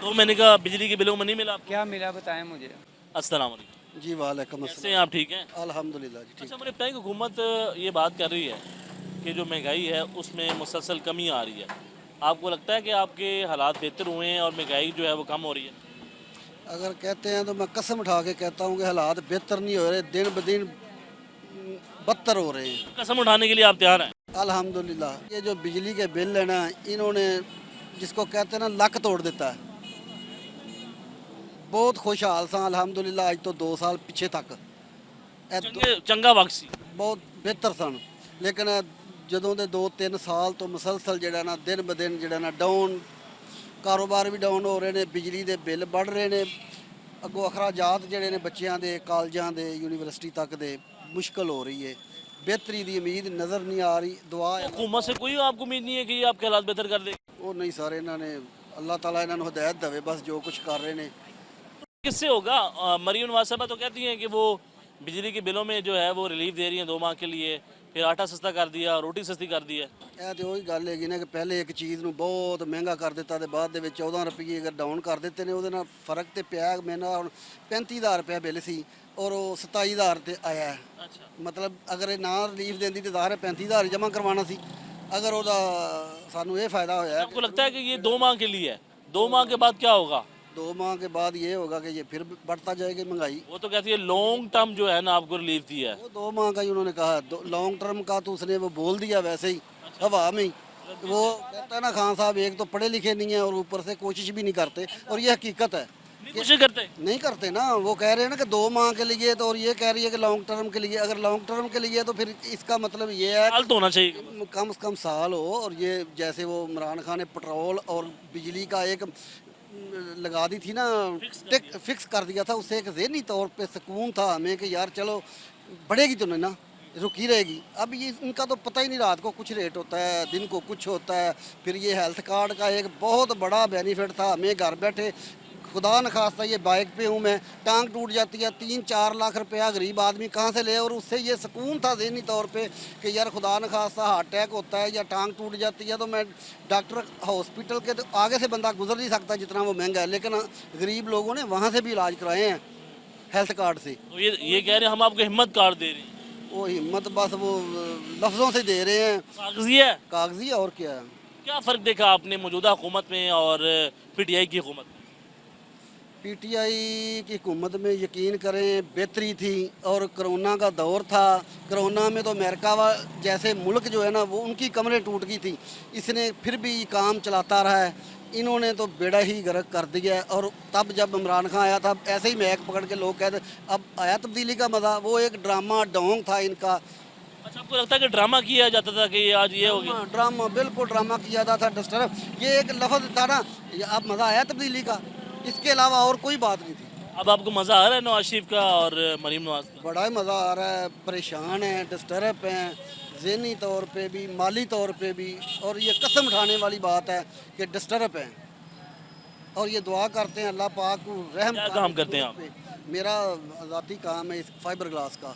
तो मैंने कहा बिजली के बिलों में नहीं मिला आपको? क्या मिला बताएं मुझे। अस्सलाम वालेकुम। जी वालेकुम कैसे हैं आप, ठीक हैं? अल्हम्दुलिल्लाह जी अच्छा, मुझे बताएं कि हुकूमत ये बात कर रही है कि जो महंगाई है उसमें मुसलसल कमी आ रही है। आपको लगता है कि आपके हालात बेहतर हुए हैं और महंगाई जो है वो कम हो रही है? अगर कहते हैं तो मैं कसम उठा के कहता हूँ कि हालात बेहतर नहीं हो रहे, दिन ब दिन बदतर हो रहे हैं। कसम उठाने के लिए आप तैयार हैं? अल्हम्दुलिल्लाह। ये जो बिजली के बिल है ना, इन्होंने जिसको कहते हैं ना लक तोड़ देता है। बहुत खुशहाल सा अल्हम्दुलिल्लाह, आज तो 2 साल पीछे तक चंगा वाकसी। बहुत बेहतर सन, लेकिन ਜਦੋਂ ਦੇ 2-3 ਸਾਲ ਤੋਂ ਮੁਸਲਸਲ ਜਿਹੜਾ ਨਾ ਦਿਨ ਬ ਦਿਨ ਜਿਹੜਾ ਨਾ ਡਾਊਨ, ਕਾਰੋਬਾਰ ਵੀ ਡਾਊਨ ਹੋ ਰਹੇ ਨੇ, ਬਿਜਲੀ ਦੇ ਬਿੱਲ ਵੱਧ ਰਹੇ ਨੇ, ਅੱਗੋਂ ਅਖਰਾਜਾਤ ਜਿਹੜੇ ਨੇ ਬੱਚਿਆਂ ਦੇ, ਕਾਲਜਾਂ ਦੇ, ਯੂਨੀਵਰਸਿਟੀ ਤੱਕ ਦੇ ਮੁਸ਼ਕਲ ਹੋ ਰਹੀ ਹੈ। ਬਿਹਤਰੀ ਦੀ ਉਮੀਦ ਨਜ਼ਰ ਨਹੀਂ ਆ ਰਹੀ। ਦੁਆ ਹੈ हुकूमत से कोई आपको उम्मीद नहीं है कि ये आपके हालात बेहतर कर देगी? ਉਹ ਨਹੀਂ ਸਾਰੇ ਇਹਨਾਂ ਨੇ, ਅੱਲਾह ताला ਇਹਨਾਂ ਨੂੰ ਹਦਾਇਤ ਦੇਵੇ ਬਸ, ਜੋ ਕੁਝ ਕਰ ਰਹੇ ਨੇ। किससे होगा? मरीम नवाज साहबा तो कहती हैं कि वो बिजली के बिलों में जो है वो रिलीफ दे रही हैं 2 माह के लिए, फिर आटा सस्ता कर दिया, रोटी सस्ती कर दी है। ਇਹ ਤੇ ਉਹੀ ਗੱਲ ਹੈਗੀ ਨਾ ਕਿ ਪਹਿਲੇ ਇੱਕ ਚੀਜ਼ ਨੂੰ ਬਹੁਤ ਮਹਿੰਗਾ ਕਰ ਦਿੱਤਾ ਤੇ ਬਾਅਦ ਦੇ ਵਿੱਚ 14 ਰੁਪਏ ਅਗਰ ਡਾਊਨ ਕਰ ਦਿੱਤੇ ਨੇ, ਉਹਦੇ ਨਾਲ ਫਰਕ ਤੇ ਪਿਆ। ਮੈਨੂੰ ਹੁਣ 35000 ਰੁਪਏ ਬਿੱਲ ਸੀ ਔਰ ਉਹ 27000 ਤੇ ਆਇਆ ਹੈ। अच्छा, ਮਤਲਬ ਅਗਰ ਇਹ ਨਾ ਰਿਲੀਫ ਦਿੰਦੀ ਤੇ ਜ਼ਾਹਰ ਹੈ 35000 ਜਮ੍ਹਾਂ ਕਰਵਾਉਣਾ ਸੀ। ਅਗਰ ਉਹਦਾ ਸਾਨੂੰ ਇਹ ਫਾਇਦਾ ਹੋਇਆ आपको लगता है कि ये 2 माह के लिए है, 2 माह के बाद क्या होगा? 2 माह के बाद ये होगा कि ये फिर बढ़ता जाएगी महंगाई। वो तो कहती है लॉन्ग टर्म जो है ना आपको रिलीफ दिया है। वो 2 माह का ही उन्होंने कहा, लॉन्ग टर्म का तो उसने वो बोल दिया वैसे ही हवा में ही। वो कहता है ना खान साहब, एक तो पढ़े लिखे नहीं है और ऊपर से कोशिश भी नहीं करते, और ये हकीकत है। नहीं कोशिश करते। नहीं करते ना, वो कह रहे हैं ना कि 2 माह के लिए, तो और ये कह रही है कि लॉन्ग टर्म के लिए। अगर लॉन्ग टर्म के लिए तो फिर इसका मतलब ये है हाल तो होना चाहिए। कम से कम साल हो। और ये जैसे वो इमरान खान ने पेट्रोल और बिजली का एक लगा दी थी ना, फिक्स कर दिया था, उससे एक ज़हनी तौर पे सुकून था हमें कि यार चलो बढ़ेगी तो नहीं ना, रुकी रहेगी। अब ये इनका तो पता ही नहीं, रात को कुछ रेट होता है, दिन को कुछ होता है। फिर ये हेल्थ कार्ड का एक बहुत बड़ा बेनिफिट था हमें, घर बैठे खुदा न खास्ता ये बाइक पे हूँ मैं, टांग टूट जाती है, 3-4 लाख रुपया गरीब आदमी कहाँ से ले, और उससे ये सुकून था ज़हनी तौर पे कि यार खुदा न खास्ता हार्ट अटैक होता है या टांग टूट जाती है तो मैं डॉक्टर हॉस्पिटल के तो आगे से बंदा गुजर नहीं सकता जितना वो महंगा है, लेकिन गरीब लोगों ने वहाँ से भी इलाज कराए हैं हेल्थ कार्ड से। तो ये कह रहे हैं हम आपको हिम्मत कार्ड दे रहे हैं। वो हिम्मत बस वो लफ्ज़ों से दे रहे हैं, कागजी है। कागजी है और क्या है। क्या फ़र्क देखा आपने मौजूदा हुकूमत में और PTI की हुकूमत में? PTI की हुकूमत में यकीन करें बेहतरी थी, और कोरोना का दौर था। कोरोना में तो अमेरिका जैसे मुल्क जो है ना, वो उनकी कमरें टूट गई थी, इसने फिर भी काम चलाता रहा है। इन्होंने तो बेड़ा ही गर्क कर दिया है। और तब जब इमरान खान आया था, ऐसे ही महक पकड़ के लोग कहते अब आया तब्दीली का मज़ा। वो एक ड्रामा डोंग था इनका। अच्छा, आपको लगता है कि ड्रामा किया जाता था कि आज ये हो गया? ड्रामा, बिल्कुल ड्रामा किया जाता था, डिस्टर्ब। ये एक लफ्ज़ था ना, अब मज़ा आया तब्दीली का, इसके अलावा और कोई बात नहीं थी। अब आपको मज़ा आ रहा है नवाज शरीफ का और मरीम नवाज का? बड़ा ही मज़ा आ रहा है। परेशान हैं, डिस्टर्ब हैं, ज़हनी तौर पे भी, माली तौर पे भी। और ये कसम उठाने वाली बात है कि डिस्टर्ब हैं। और ये दुआ करते हैं अल्लाह पाक को रहम। क्या काम करते हैं आप? मेरा ज़ाती काम है इस फाइबर ग्लास का,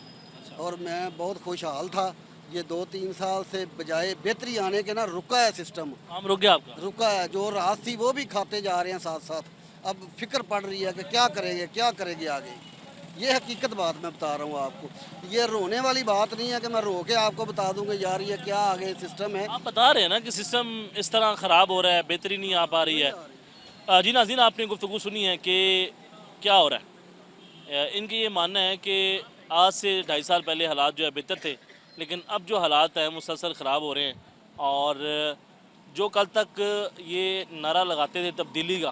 और मैं बहुत खुशहाल था। ये 2-3 साल से बजाय बेहतरी आने के ना रुका है सिस्टम, काम रुक गया आपका? रुका है। जो राहत थी वो भी खाते जा रहे हैं साथ साथ। अब फिक्र पड़ रही है कि क्या करेंगे आगे। ये हकीकत बात मैं बता रहा हूँ आपको। ये रोने वाली बात नहीं है कि मैं रो के आपको बता दूंगा यार ये क्या आगे सिस्टम है। आप बता रहे हैं ना कि सिस्टम इस तरह ख़राब हो रहा है, बेहतरी नहीं आ पा रही है। जी नाज़रीन, आपने गुफ्तगू सुनी है कि क्या हो रहा है। इनकी ये मानना है कि आज से 2.5 साल पहले हालात जो है बेहतर थे, लेकिन अब जो हालात हैं मुसलसल ख़राब हो रहे हैं। और جو کل تک یہ نعرہ لگاتے تھے تبدیلی کا،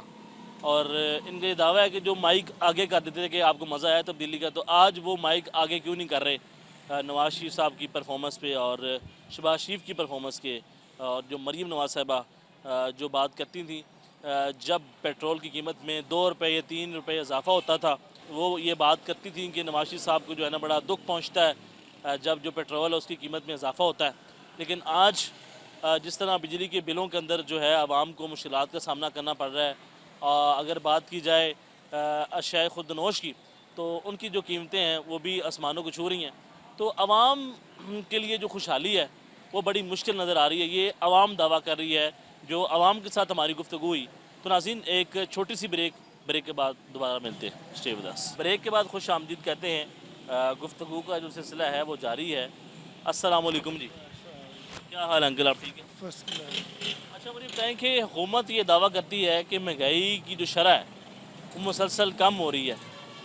اور ان کا یہ دعویٰ ہے کہ جو مائک آگے کر دیتے تھے کہ آپ کو مزہ آیا تبدیلی کا، تو آج وہ مائک آگے کیوں نہیں کر رہے نواز شریف صاحب کی پرفارمنس پہ اور شہباز شریف کی پرفارمنس کے، اور جو مریم نواز صاحبہ جو بات کرتی تھیں جب پیٹرول کی قیمت میں 2 روپے یا 3 روپے اضافہ ہوتا تھا، وہ یہ بات کرتی تھیں کہ نواز شریف صاحب کو جو ہے نا بڑا دکھ پہنچتا ہے جب جو پیٹرول ہے اس کی قیمت میں اضافہ ہوتا ہے. لیکن آج جس طرح بجلی کے بلوں کے اندر جو ہے عوام کو مشکلات کا سامنا کرنا پڑ رہا ہے، اگر بات کی جائے اشیاء خودنوش کی تو ان کی جو قیمتیں ہیں وہ بھی آسمانوں کو چھو رہی ہیں. تو عوام کے لیے جو خوشحالی ہے وہ بڑی مشکل نظر آ رہی ہے. یہ عوام دعویٰ کر رہی ہے جو عوام کے ساتھ ہماری گفتگو ہوئی. تو ناظرین ایک چھوٹی سی بریک کے بعد دوبارہ ملتے ہیں. Stay with us. بریک کے بعد خوش آمدید کہتے ہیں. گفتگو کا جو سلسلہ ہے وہ جاری ہے. السلام علیکم جی، کیا حال ہے انکل؟ آپ ٹھیک ہیں؟ اچھا مجھے بتائیں کہ حکومت یہ دعویٰ کرتی ہے کہ مہنگائی کی جو شرح ہے وہ مسلسل کم ہو رہی ہے.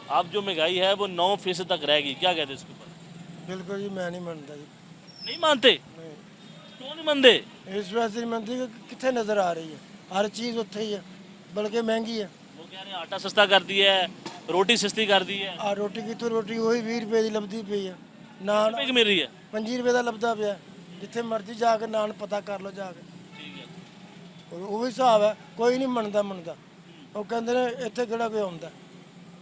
اب جو مہنگائی ہے وہ 9% تک رہ گئی، کیا کہتے ہیں اس کے اوپر؟ بالکل جی میں نہیں مانتا جی. نہیں مانتے؟ کیوں نہیں مانتے؟ اس وجہ سے نہیں مانتی کہ کتنے نظر آ رہی ہے، ہر چیز اتنے ہی ہے بلکہ مہنگی ہے. وہ کہہ رہے ہیں آٹا سستا کر دیا ہے، روٹی سستی کر دی ہے. روٹی کی تو روٹی وہی 20 روپے کی لبھی پی ہے. نان روپے کی مل رہی ہے. 25 روپے کا لبدا پیا. جتنے مرضی جا کے نان پتا کر لو جا کے. وہ حساب ہے. کوئی نہیں منتا وہ کہتے ہیں اتنے کہڑا کوئی آتا،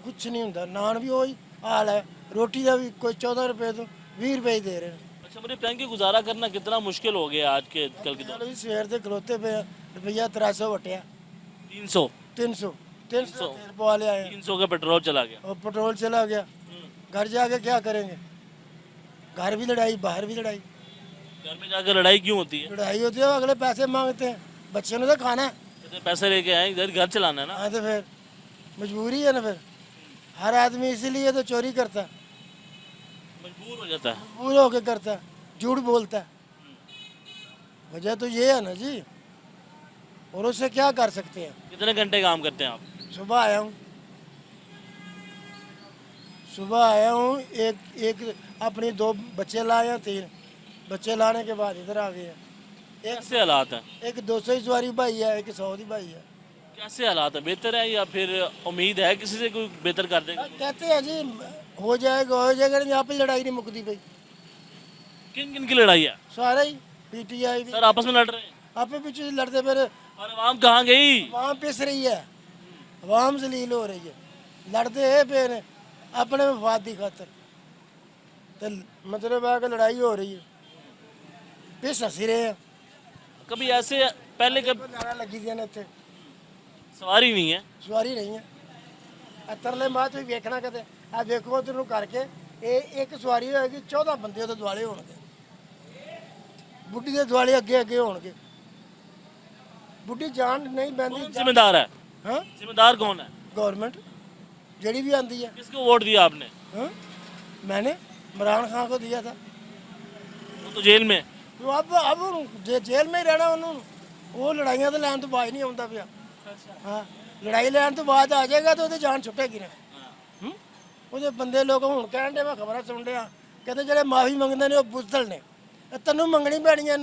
کچھ نہیں ہوتا. نان بھی وہی حال ہے، روٹی کا بھی کوئی 14 روپے تو 20 روپے ہی دے رہے ہیں. اچھا مجھے بتائیں کہ گزارا کرنا کتنا مشکل ہو گیا آج کے کل کے دور میں؟ سویر سے کھلوتے پہ روپیہ 300 وٹیا. 300 300 تیل پوا لے آئے 300 کا پیٹرول چلا گیا. اور پیٹرول چلا گیا. گھر جا کے کیا کریں گے؟ گھر بھی لڑائی، باہر بھی لڑائی. گھر میں جا کے لڑائی کیوں ہوتی ہے؟ لڑائی ہوتی ہے، اگلے پیسے مانگتے ہیں. بچوں نے تو کھانا ہے. پیسے لے کے آئیں ادھر گھر چلانا ہے نا. ہاں تو پھر مجبوری ہے نا. پھر ہر آدمی اسی لیے تو چوری کرتا ہے، مجبور ہو جاتا ہے. مجبور ہو کے کرتا ہے، جھوٹ بولتا ہے. وجہ تو یہ ہے نا جی. اور اس سے کیا کر سکتے ہیں؟ کتنے گھنٹے کام کرتے ہیں آپ؟ صبح آیا ہوں ایک اپنی 2 بچے لائے ہیں، 3 بچے لانے کے بعد ادھر آ گئے ہیں. کیسے حالات ہیں؟ ایک 200 ہی سواری بھائی ہے، ایک 100 ہی بھائی ہے. کیسے حالات ہیں؟ بہتر ہے یا پھر امید ہے کسی سے کوئی بہتر کر دے گا؟ کہتے ہیں جی ہو جائے گا یہاں پہ لڑائی نہیں مکتی پئی. کن کن کی لڑائی ہے؟ سارا ہی پی ٹی آئی بھی سر آپس میں لڑ رہے ہیں آپ پیچھے لڑتے پھر. اور عوام کہاں گئی؟ عوام پس رہی ہے، عوام ذلیل ہو رہی ہے. لڑتے ہیں پھر اپنے مفاد کی خاطر. تو مطلب ہے کہ لڑائی ہو رہی ہے، پس ہنسی رہے ہیں. کبھی ایسے پہلے کب لڑا لگی دیا اتنے سواری نہیں ہے؟ سواری نہیں ہے. ترلے بعد بھی ویکنا کتے آ ویکو ادھر کر کے ایک سواری ہوئے گی 14 بندے وہ دوالے ہو گے. بڈھی کے دوالے اگے ہو گے. بڈھی جان نہیں بہتی. ذمہ دار ہے؟ ہاں ذمہ دار کون ہے؟ گورنمنٹ جڑی بھی آتی ہے. کس کو ووٹ دیا آپ نے؟ ہاں میں نے عمران خان کو دیا تھا. وہ تو جیل میں. تو اب جیل میں ہی رہنا انہوں. وہ لڑائیاں تو لین تو باز نہیں آتا پیا. ہاں لڑائی لین تو بعد آ جائے گا تو جان چھٹے گی نا. وہ بندے لوگ ہوں کہن ڈے میں خبر سن رہا کہتے جڑے معافی منگتے ہیں وہ بزدل نے. تینوں منگنی پینی ہے،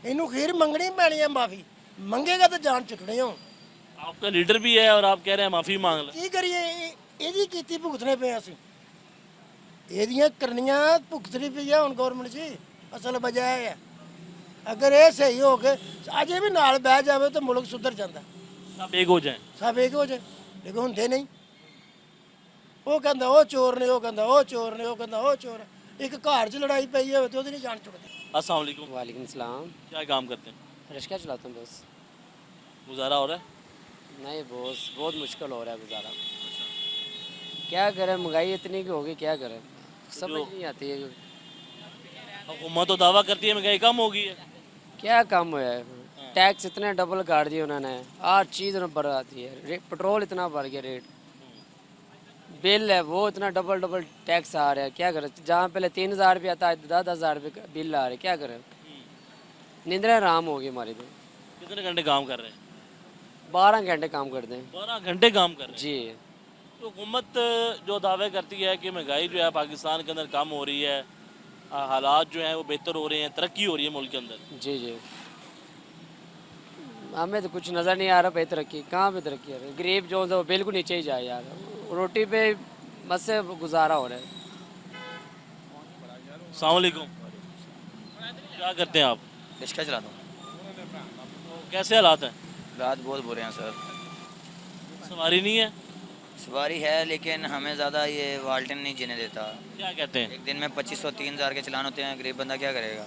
یہ خیر منگنی پینی ہے. معافی منگے گا تو جان چکنی ہو. آپ کا لیڈر بھی ہے اور آپ کہہ رہے ہیں معافی مانگ لیں. کی کریے یہ کیتی بھگتنے پے اسی. یہ کرنیاں بھگتنی پی ہے ہوں گورنمنٹ جی. اصل وجہ ہے اگر یہ صحیح ہو کے اجے بھی نال بہ جائے تو ملک سدھر جاتا. سب ایک ہو جائیں. سب ایک ہو جائے لیکن ہوں نہیں. وہ کہتا وہ چور نے، وہ کہتا وہ چور نے، وہ کہتا وہ چور ہے. ایک گھر چ لڑائی پی ہے تو وہ نہیں جان چھڑتی. السلام علیکم. وعلیکم السلام. کیا کام کرتے ہیں؟ رشکہ چلاتا ہوں بس. گزارا ہو رہا ہے؟ نہیں بہت مشکل ہو رہا ہے گزارا. کیا کریں، مہنگائی اتنی کی ہوگی، کیا کریں سمجھ نہیں آتی ہے. حکومت تو دعویٰ کرتی ہے مہنگائی کم ہوگی ہے. کیا کم ہوا ہے؟ ٹیکس اتنے ڈبل کاٹ دیے انہوں نے، ہر چیز بڑھ آتی ہے. پٹرول اتنا بڑھ گیا ریٹ، بل ہے وہ اتنا ڈبل ٹیکس آ رہا ہے. کیا کریں، جہاں پہلے 3000 روپیہ آتا ہے 10,000 روپے کا بل آ رہا ہے. کیا کریں، نیندریں آرام ہوگی ہماری. تو کتنے گھنٹے کام کر رہے ہیں؟ 12 گھنٹے کام کرتے ہیں. 12 گھنٹے کام کر رہے ہیں جی. تو حکومت جو دعوے کرتی ہے کہ مہنگائی جو ہے پاکستان کے اندر کم ہو رہی ہے، حالات جو ہیں وہ بہتر ہو رہے ہیں، ترقی ہو رہی ہے ملک کے اندر. جی. हमें तो कुछ नज़र नहीं आ रहा भाई तरक्की, कहाँ पे तरक्की आ रही है? गरीब जो है वो बिल्कुल नीचे ही जाए यार, रोटी पे बस से गुजारा हो रहा है। अस्सलाम वालेकुम, क्या करते हैं आप? रिक्शा चलाता हूँ। तो कैसे हालात हैं? रात बहुत बुरे हैं सर। सवारी नहीं है? सवारी है लेकिन हमें ज़्यादा ये वाल्टन नहीं जीने देता। क्या कहते हैं? एक दिन में 2500-3000 के चलान होते हैं, गरीब बंदा क्या करेगा।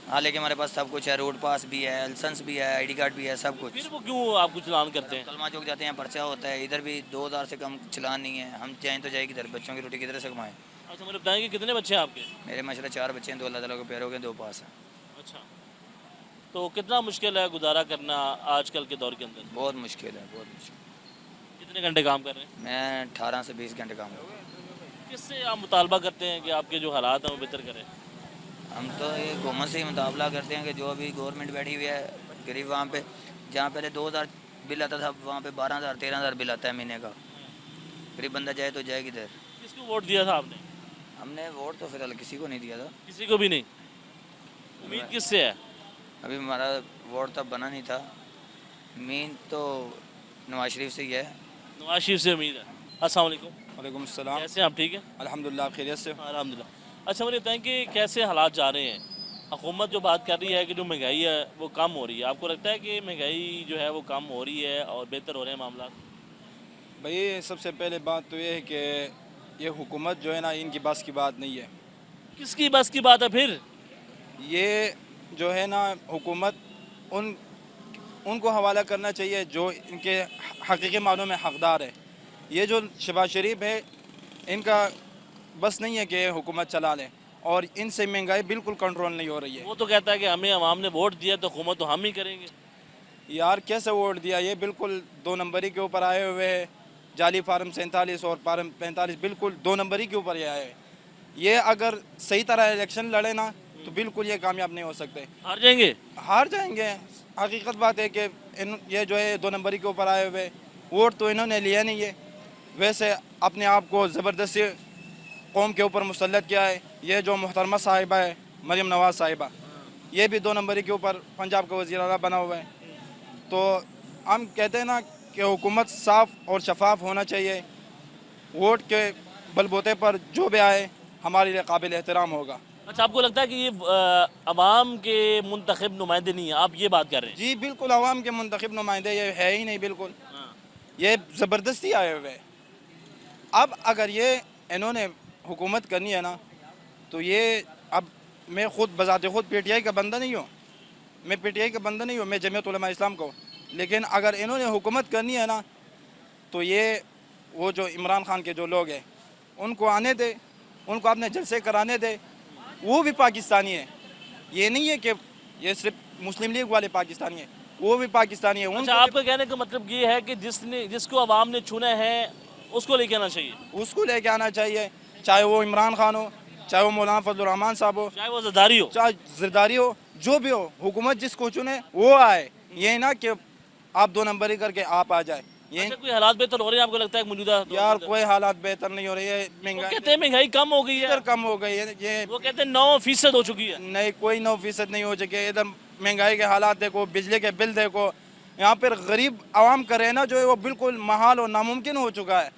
हाँ लेकिन हमारे पास सब कुछ है, रोड पास भी है, लाइसेंस भी है, आईडी कार्ड भी है, सब कुछ। फिर वो क्यों आपको चलान करते हैं? कलमा चौक जाते हैं, पर्चा होता है, इधर भी 2000 से कम चलान नहीं है। हम जाएँ तो जाए किधर, बच्चों की रोटी किधर से कमाएँ। अच्छा मुझे बताएंगे कितने बच्चे हैं आपके? मेरे माशाल्लाह 4 बच्चे हैं, 2 अल्लाह ताला के प्यारे हो गए, 2 पास हैं। अच्छा, तो कितना मुश्किल है गुजारा करना आजकल के दौर के अंदर? बहुत मुश्किल है, बहुत मुश्किल। कितने घंटे काम कर रहे हैं? मैं 18 से 20 घंटे काम करता हूँ। किससे आप मुतालबा करते हैं कि आपके जो हालात हैं वो बेहतर करें? हम तो ये हुकूमत से ही मुताबला करते हैं कि जो अभी गवर्नमेंट बैठी हुई है, गरीब वहाँ पे जहाँ पहले 2000 बिल आता था, वहाँ पे 12,000-13,000 बिल आता है महीने का। गरीब बंदा जाए तो जाए किधर। किसको वोट दिया था आपने? हमने वोट तो फिलहाल किसी को नहीं दिया था। किसी को भी नहीं? उम्मीद किससे है? अभी हमारा वोट तब बना नहीं था। उम्मीद तो नवाज शरीफ से ही है। नवाज शरीफ से उम्मीद है। अस्सलाम वालेकुम, वालेकुम सलाम। कैसे हैं आप? ठीक है अल्हम्दुलिल्लाह, खैरियत से। अल्हम्दुलिल्लाह। अच्छा मुझे बताएं कि कैसे हालात जा रहे हैं? हुकूमत जो बात कर रही है कि जो महंगाई है वो कम हो रही है, आपको लगता है कि महंगाई जो है वो कम हो रही है और बेहतर हो रहे हैं मामला? भाई सबसे पहले बात तो ये है कि ये हुकूमत जो है ना, इनकी बस की बात नहीं है। किसकी बस की बात है फिर? ये जो है ना हुकूमत उनको हवाला करना चाहिए जो इनके हकीकी मानों में हकदार है। ये जो शहबाज शरीफ है, इनका बस नहीं है कि हुकूमत चला लें, और इनसे महंगाई बिल्कुल कंट्रोल नहीं हो रही है। वो तो कहता है कि हमें अवाम ने वोट दिया तो हुकूमत तो हम ही करेंगे। यार कैसे वोट दिया? ये बिल्कुल 2 नंबरी के ऊपर आए हुए है। जाली फार्म 47 और फार्म 45 बिल्कुल 2 नंबरी के ऊपर ये आए हैं। ये अगर सही तरह इलेक्शन लड़े ना तो बिल्कुल ये कामयाब नहीं हो सकते, हार जाएंगे। हार जाएंगे। हकीकत बात है कि ये जो है 2 नंबरी के ऊपर आए हुए, वोट तो इन्होंने लिया नहीं है, वैसे अपने आप को ज़बरदस्ती कौम के ऊपर मुसल्लत किया है। ये जो मोहतरमा साहिबा है मरीम नवाज़ साहिबा, ये भी 2 नंबरी के ऊपर पंजाब का वज़ीर आला बना हुआ है। तो हम कहते हैं ना कि हुकूमत साफ़ और शफाफ होना चाहिए। वोट के बलबूते पर जो भी आए हमारे लिए काबिल एहतराम होगा। अच्छा आपको लगता है कि ये अवाम के मुंतखब नुमाइंदे नहीं है, आप ये बात कर रहे हैं? जी बिल्कुल, अवाम के मुंतखब नुमाइंदे ये है ही नहीं, बिल्कुल ये ज़बरदस्ती आए हुए हैं। अब अगर ये इन्होंने हुकूमत करनी है ना, तो ये अब मैं ख़ुद बज़ाते ख़ुद PTI का बंदा नहीं हूँ, मैं PTI का बंदा नहीं हूँ, मैं जमीयत उलमा इस्लाम को। लेकिन अगर इन्होंने हुकूमत करनी है ना, तो ये वो जो इमरान खान के जो लोग हैं उनको आने दे, उनको अपने जलसे कराने दे। वो भी पाकिस्तानी है, ये नहीं है कि ये सिर्फ मुस्लिम लीग वाले पाकिस्तानी है, वो भी पाकिस्तानी है। अच्छा आपका कहने का मतलब ये है कि जिसको अवाम ने चुना है उसको लेके आना चाहिए? उसको लेके आना चाहिए, चाहे वो इमरान खान हो, चाहे वो मौलाना फजल रहमान साहब हो, चाहे वो ज़रदारी हो, चाहे ज़रदारी हो, जो भी हो, हुकूमत जिसको चुने वो आए। ये ना कि आप 2 नंबरी करके आप आ जाए। ये अच्छा कोई हालात बेहतर हो रहे हैं आपको लगता है मौजूदा? यार कोई हालात बेहतर नहीं हो रही है। वो महंगाई कहते हैं महंगाई कम हो गई है, इधर कम हो गई है, ये वो कहते हैं 9% हो चुकी है। नहीं, कोई 9% नहीं हो चुकी है। इधर महंगाई के हालात देखो, बिजली के बिल देखो, यहाँ पर गरीब आवाम का रहना जो है वो बिल्कुल महाल और नामुमकिन हो चुका है।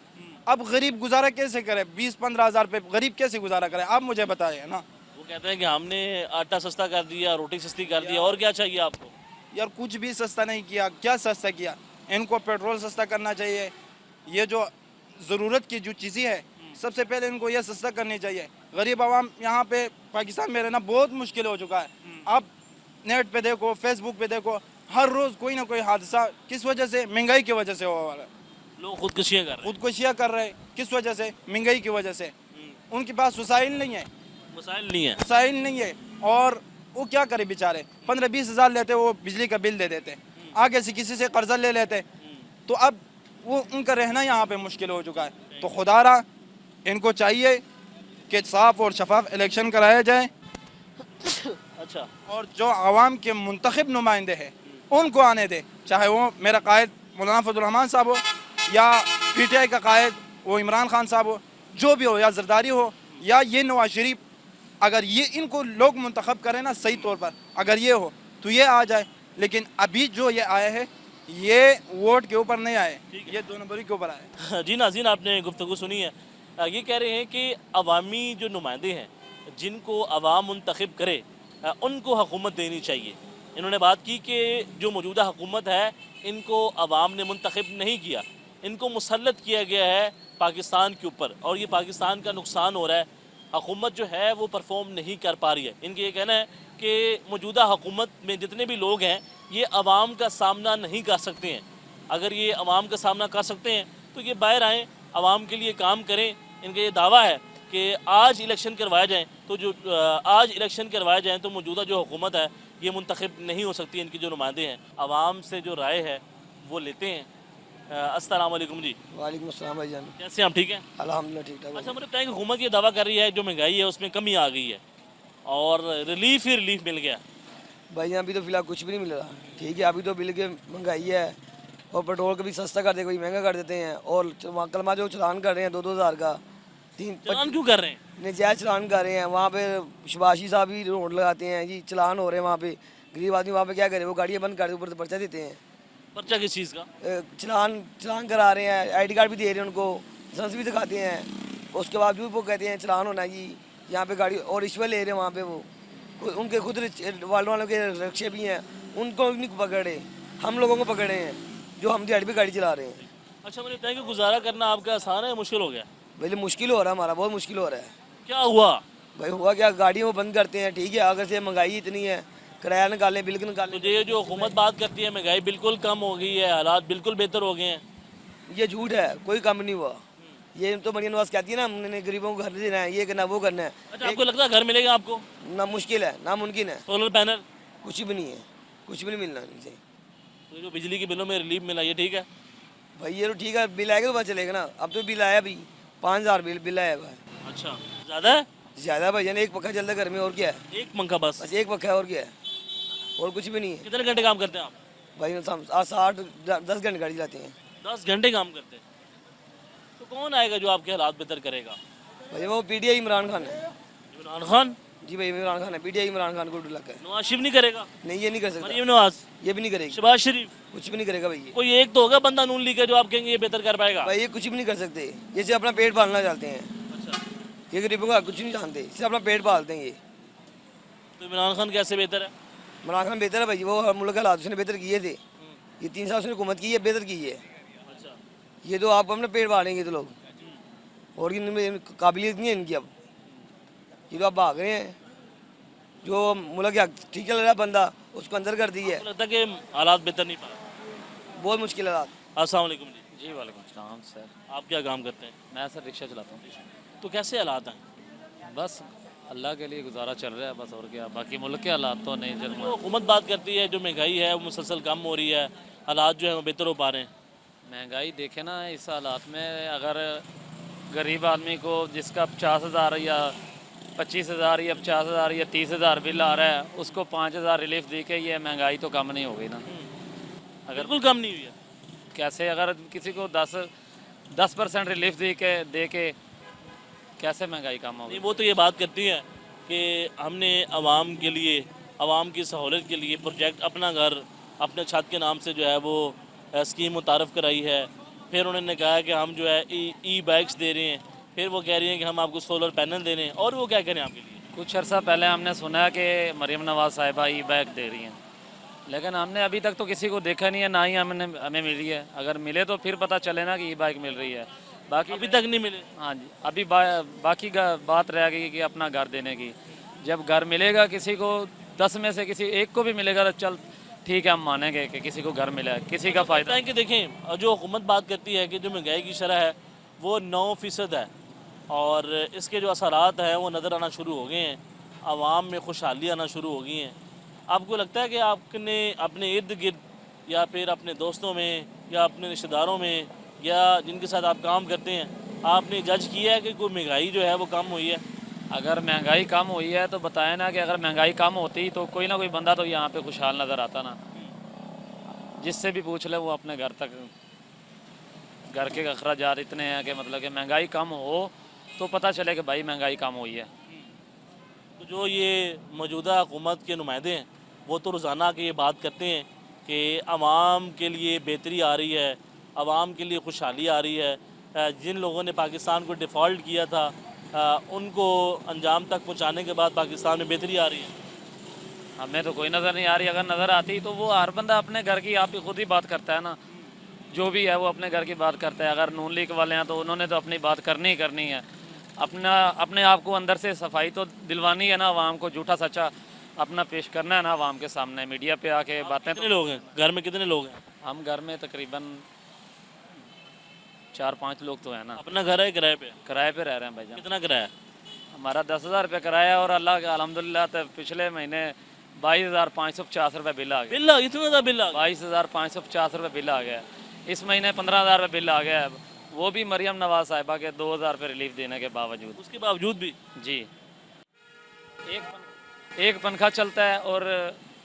अब गरीब गुजारा कैसे करे? 20-15 हज़ार पे गरीब कैसे गुजारा करे? आप मुझे बताइए ना। वो कहते हैं कि हमने आटा सस्ता कर दिया, रोटी सस्ती कर दी, और क्या चाहिए आपको? यार कुछ भी सस्ता नहीं किया, क्या सस्ता किया? इनको पेट्रोल सस्ता करना चाहिए। ये जो ज़रूरत की जो चीज़ें है सबसे पहले इनको ये सस्ता करनी चाहिए। गरीब आवाम यहाँ पे पाकिस्तान में रहना बहुत मुश्किल हो चुका है। आप नेट पे देखो, फेसबुक पे देखो, हर रोज़ कोई ना कोई हादसा किस वजह से? महंगाई की वजह से हो रहा है। लोग खुदकुशियाँ कर रहे हैं। खुदकुशियाँ कर रहे हैं किस वजह से? महंगाई की वजह से। उनके पास वसाइल नहीं है, मसाइल नहीं है। वसाइल नहीं है, और वो क्या करे बेचारे? 15-20 हज़ार लेते, वो बिजली का बिल दे देते, आगे से किसी से कर्जा ले लेते। तो अब वो उनका रहना यहाँ पे मुश्किल हो चुका है। तो खुदारा इनको चाहिए कि साफ़ और शफाफ इलेक्शन कराया जाए, अच्छा, और जो आवाम के मुंतखब नुमाइंदे हैं उनको आने दे, चाहे वो मेरा कायद मौलाना फजल रहमान साहब हो, या PTI का कायद वो इमरान खान साहब हो, जो भी हो, या ज़रदारी हो, या ये नवाज शरीफ। अगर ये इनको लोग मुंतखब करें ना सही तौर पर, अगर ये हो तो ये आ जाए। لیکن ابھی جو یہ آئے ہیں یہ ووٹ کے اوپر نہیں آئے, یہ 2 نمبری کے اوپر آئے. جی ناظرین, آپ نے گفتگو سنی ہے. یہ کہہ رہے ہیں کہ عوامی جو نمائندے ہیں جن کو عوام منتخب کرے ان کو حکومت دینی چاہیے. انہوں نے بات کی کہ جو موجودہ حکومت ہے ان کو عوام نے منتخب نہیں کیا, ان کو مسلط کیا گیا ہے پاکستان کے اوپر, اور یہ پاکستان کا نقصان ہو رہا ہے. حکومت جو ہے وہ پرفارم نہیں کر پا رہی ہے. ان کا یہ کہنا ہے کہ موجودہ حکومت میں جتنے بھی لوگ ہیں یہ عوام کا سامنا نہیں کر سکتے ہیں. اگر یہ عوام کا سامنا کر سکتے ہیں تو یہ باہر آئیں, عوام کے لیے کام کریں. ان کا یہ دعویٰ ہے کہ آج الیکشن کروائے جائیں تو موجودہ جو حکومت ہے یہ منتخب نہیں ہو سکتی. ان کے جو نمائندے ہیں عوام سے جو رائے ہے وہ لیتے ہیں. السلام علیکم جی. وعلیکم السلام بھائی جان. کیسے آپ ٹھیک ہیں؟ الحمدللہ ٹھیک ٹھاک. اچھا, مجھے بتائیں کہ حکومت یہ دعویٰ کر رہی ہے جو مہنگائی ہے اس میں کمی آ گئی ہے اور ریلیف ہی ریلیف مل گیا. بھائی ابھی تو فی الحال کچھ بھی نہیں مل رہا. ٹھیک ہے, ابھی تو بل کے مہنگائی ہے اور پیٹرول کا بھی سستا کر دے, کبھی مہنگا کر دیتے ہیں. اور کلمہ جو چلان کر رہے ہیں 2,000 کا, چلان کیوں کر رہے ہیں؟ نجائز چلان کر رہے ہیں. وہاں پہ شباشی صاحب ہی روڈ لگاتے ہیں جی, چلان ہو رہے ہیں وہاں پہ. غریب آدمی وہاں پہ کیا کرے, وہ گاڑیاں بند کر دے, اوپر سے پرچہ دیتے ہیں. پرچہ کس چیز کا؟ چلان کرا رہے ہیں, آئی ڈی کارڈ بھی دے رہے ہیں ان کو, لائسنس بھی دکھاتے ہیں. اس کے باوجود وہ کہتے ہیں چلان ہونا جی یہاں پہ گاڑی, اور رشوت لے رہے ہیں وہاں پہ. وہ ان کے خود والوں کے رکشے بھی ہیں, ان کو نہیں پکڑے, ہم لوگوں کو پکڑے ہیں جو ہم دیہڑی پہ گاڑی چلا رہے ہیں. اچھا, مجھے بتائیں کہ گزارا کرنا آپ کا آسان ہے مشکل ہو گیا؟ بھائی مشکل ہو رہا ہے, ہمارا بہت مشکل ہو رہا ہے. کیا ہوا بھائی؟ ہوا کیا, گاڑیوں وہ بند کرتے ہیں. ٹھیک ہے, اگر سے مہنگائی اتنی ہے, کرایہ نکالیں, بل نکالیں. تو یہ جو حکومت بات کرتی ہے مہنگائی بالکل کم ہو گئی ہے, حالات بالکل بہتر ہو گئے ہیں, یہ جھوٹ ہے, کوئی کم نہیں ہوا. یہ تو مریم نواز کہتی ہے نا ہم نے غریبوں کو گھر دینا ہے, یہ کرنا وہ کرنا ہے. اچھا, آپ کو لگتا ہے گھر ملے گا آپ کو؟ نہ مشکل ہے, ناممکن ہے. سولر پینل کچھ بھی نہیں ہے, کچھ بھی نہیں ملنا نہیں. تو جو بجلی کے بلوں میں ریلیف ملا یہ ٹھیک ہے بھائی؟ یہ تو ٹھیک ہے, بل آئے گا تو پتہ چلے گا نا. اب تو بل آیا بھی 5,000 بل آیا ہے. اچھا, زیادہ ہے؟ زیادہ بھائی جان, ایک پنکھا چلتا ہے گھر میں, اور کیا ہے؟ ایک پنکھا بس ایک پنکھا ہے, اور کیا ہے, اور کچھ بھی نہیں ہے. کتنے گھنٹے کام کرتے ہیں آپ؟ بھائی 10 گھنٹے گاڑی چلاتے ہیں. 10 گھنٹے کام کرتے ہیں. تو کون آئے گا جو آپ کے حالات بہتر کرے گا؟ بھائی وہ P T I Imran Khan ہے. عمران خان؟ جی بھائی عمران خان ہے, P T I Imran Khan کو لگا ہے. نواز شریف نہیں کرے گا؟ نہیں, یہ نہیں کر سکتا. مریم نواز یہ بھی نہیں کرے گی. شہباز شریف کچھ بھی نہیں کرے گا بھائی. کوئی ایک تو ہوگا بندہ نون لیگ کا جو آپ کہیں گے یہ بہتر کر پائے گا؟ بھائی یہ کچھ بھی نہیں کر سکتے, یہ صرف اپنا پیٹ پالنا چاہتے ہیں. اچھا, یہ غریبوں کا کچھ نہیں جانتے, صرف اپنا پیٹ پالتے ہیں. یہ تو عمران خان کیسے بہتر ہے؟ عمران خان بہتر ہے بھائی, وہ ملک کے حالات اس نے بہتر کیے تھے. یہ 3 سال اس نے حکومت کی ہے, بہتر کی ہے. اچھا, یہ تو آپ اپنا پیٹ پالیں گے تو لوگ, اور ان میں قابلیت نہیں ہے ان کی. اب یہ تو آپ بھاگ رہے ہیں, جو ملک ٹھیک چل رہا ہے بندہ اس کو اندر کر دی ہے. لگتا ہے کہ حالات بہتر نہیں پائے. بہت مشکل حالات. السلام علیکم جی. جی وعلیکم السلام سر. آپ کیا کام کرتے ہیں؟ میں سر رکشہ چلاتا ہوں. تو کیسے حالات ہیں؟ بس اللہ کے لیے گزارا چل رہا ہے بس, اور کیا, باقی ملک کے حالات تو نہیں چل جو حکومت بات کرتی ہے جو مہنگائی ہے وہ مسلسل کم ہو رہی ہے, حالات جو ہیں وہ بہتر ہو پا رہے ہیں. مہنگائی دیکھیں نا اس حالات میں, اگر غریب آدمی کو جس کا 50,000 یا 25,000 یا 50,000 یا 30,000 بل آ رہا ہے, اس کو 5,000 ریلیف دے کے یہ مہنگائی تو کم نہیں ہو گئی نا. اگر بالکل کم نہیں ہوئی ہے. کیسے, اگر کسی کو 10% ریلیف دے کے کیسے مہنگائی کم ہوگی؟ نہیں, وہ تو یہ بات کرتی ہیں کہ ہم نے عوام کے لیے, عوام کی سہولت کے لیے پروجیکٹ اپنا گھر اپنے چھت کے نام سے جو ہے وہ اسکیم متعارف کرائی ہے. پھر انہوں نے کہا کہ ہم جو ہے ای بائکس دے رہے ہیں, پھر وہ کہہ رہی ہیں کہ ہم آپ کو سولر پینل دے رہے ہیں, اور وہ کیا کریں آپ کے لیے. کچھ عرصہ پہلے ہم نے سنا کہ مریم نواز صاحبہ ای بائک دے رہی ہیں, لیکن ہم نے ابھی تک تو کسی کو دیکھا نہیں ہے, نہ ہی ہمیں ملی ہے. اگر ملے تو پھر پتہ چلے نا کہ ای بائک مل رہی ہے. باقی ابھی تک نہیں ملے. ہاں جی, ابھی باقی بات رہ گئی کہ اپنا گھر دینے کی. جب گھر ملے گا کسی کو, 10 میں سے کسی ایک کو بھی ملے گا تو چل ٹھیک ہے, ہم مانیں گے کہ کسی کو گھر ملا ہے, کسی کا فائدہ. کہ دیکھیں جو حکومت بات کرتی ہے کہ جو مہنگائی کی شرح ہے وہ 9% ہے, اور اس کے جو اثرات ہیں وہ نظر آنا شروع ہو گئے ہیں. عوام میں خوشحالی آنا شروع ہو گئی ہیں. آپ کو لگتا ہے کہ آپ نے اپنے ارد گرد یا پھر اپنے دوستوں میں یا اپنے رشتہ داروں میں یا جن کے ساتھ آپ کام کرتے ہیں, آپ نے جج کیا ہے کہ کوئی مہنگائی جو ہے وہ کم ہوئی ہے؟ اگر مہنگائی کم ہوئی ہے تو بتائیں نا کہ اگر مہنگائی کم ہوتی تو کوئی نہ کوئی بندہ تو یہاں پہ خوشحال نظر آتا نا. جس سے بھی پوچھ لے وہ اپنے گھر تک, گھر کے اخراجات اتنے ہیں کہ مطلب کہ مہنگائی کم ہو تو پتہ چلے کہ بھائی مہنگائی کم ہوئی ہے. تو جو یہ موجودہ حکومت کے نمائندے ہیں وہ تو روزانہ کی یہ بات کرتے ہیں کہ عوام کے لیے بہتری آ رہی ہے، عوام کے لیے خوشحالی آ رہی ہے، جن لوگوں نے پاکستان کو ڈیفالٹ کیا تھا ان کو انجام تک پہنچانے کے بعد پاکستان میں بہتری آ رہی ہے۔ ہمیں تو کوئی نظر نہیں آ رہی، اگر نظر آتی تو وہ ہر بندہ اپنے گھر کی آپ ہی خود ہی بات کرتا ہے نا، جو بھی ہے وہ اپنے گھر کی بات کرتا ہے۔ اگر نون لیگ والے ہیں تو انہوں نے تو اپنی بات کرنی ہی کرنی ہے، اپنے آپ کو اندر سے صفائی تو دلوانی ہے نا، عوام کو جھوٹا سچا اپنا پیش کرنا ہے نا عوام کے سامنے، میڈیا پہ آ کے باتیں۔ کتنے لوگ ہیں گھر میں، کتنے لوگ ہیں؟ ہم گھر میں تقریباً 4-5 لوگ تو ہیں نا۔ اپنا گھر ہے کرائے پہ؟ کرائے پہ رہ رہے ہیں بھائی جان۔ کتنا کرایہ؟ ہمارا 10,000 روپے کرایہ اور اللہ کا الحمدللہ پچھلے مہینے 22,550 روپے بل آ گیا۔ بل اتنا زیادہ بل آ گیا؟ 22,550 روپے بل آ گیا۔ اس مہینے 15,000 روپے بل آ گیا ہے، وہ بھی مریم نواز صاحبہ کے 2,000 روپے ریلیف دینے کے باوجود۔ اس کے باوجود بھی؟ جی، ایک پنکھا چلتا ہے اور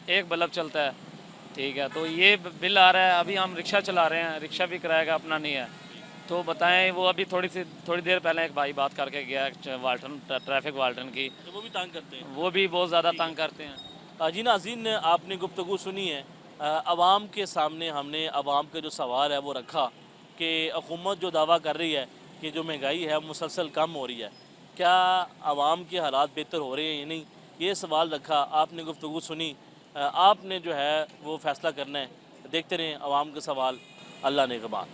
ایک بلب چلتا ہے، ٹھیک ہے، تو یہ بل آ رہا ہے۔ ابھی ہم رکشہ چلا رہے ہیں، رکشہ بھی کرایہ کا اپنا نہیں ہے، تو بتائیں وہ ابھی تھوڑی دیر پہلے ایک بھائی بات کر کے گیا والٹن، ٹریفک والٹن کی، تو وہ بھی تانگ کرتے ہیں؟ وہ بھی بہت زیادہ تنگ کرتے ہیں۔ جی ناظرین، آپ نے گفتگو سنی ہے، عوام کے سامنے ہم نے عوام کا جو سوال ہے وہ رکھا کہ حکومت جو دعویٰ کر رہی ہے کہ جو مہنگائی ہے مسلسل کم ہو رہی ہے، کیا عوام کے حالات بہتر ہو رہے ہیں یا نہیں، یہ سوال رکھا۔ آپ نے گفتگو سنی، آپ نے جو ہے وہ فیصلہ کرنا ہے۔ دیکھتے رہیں عوام کا سوال، اللہ نگہبان۔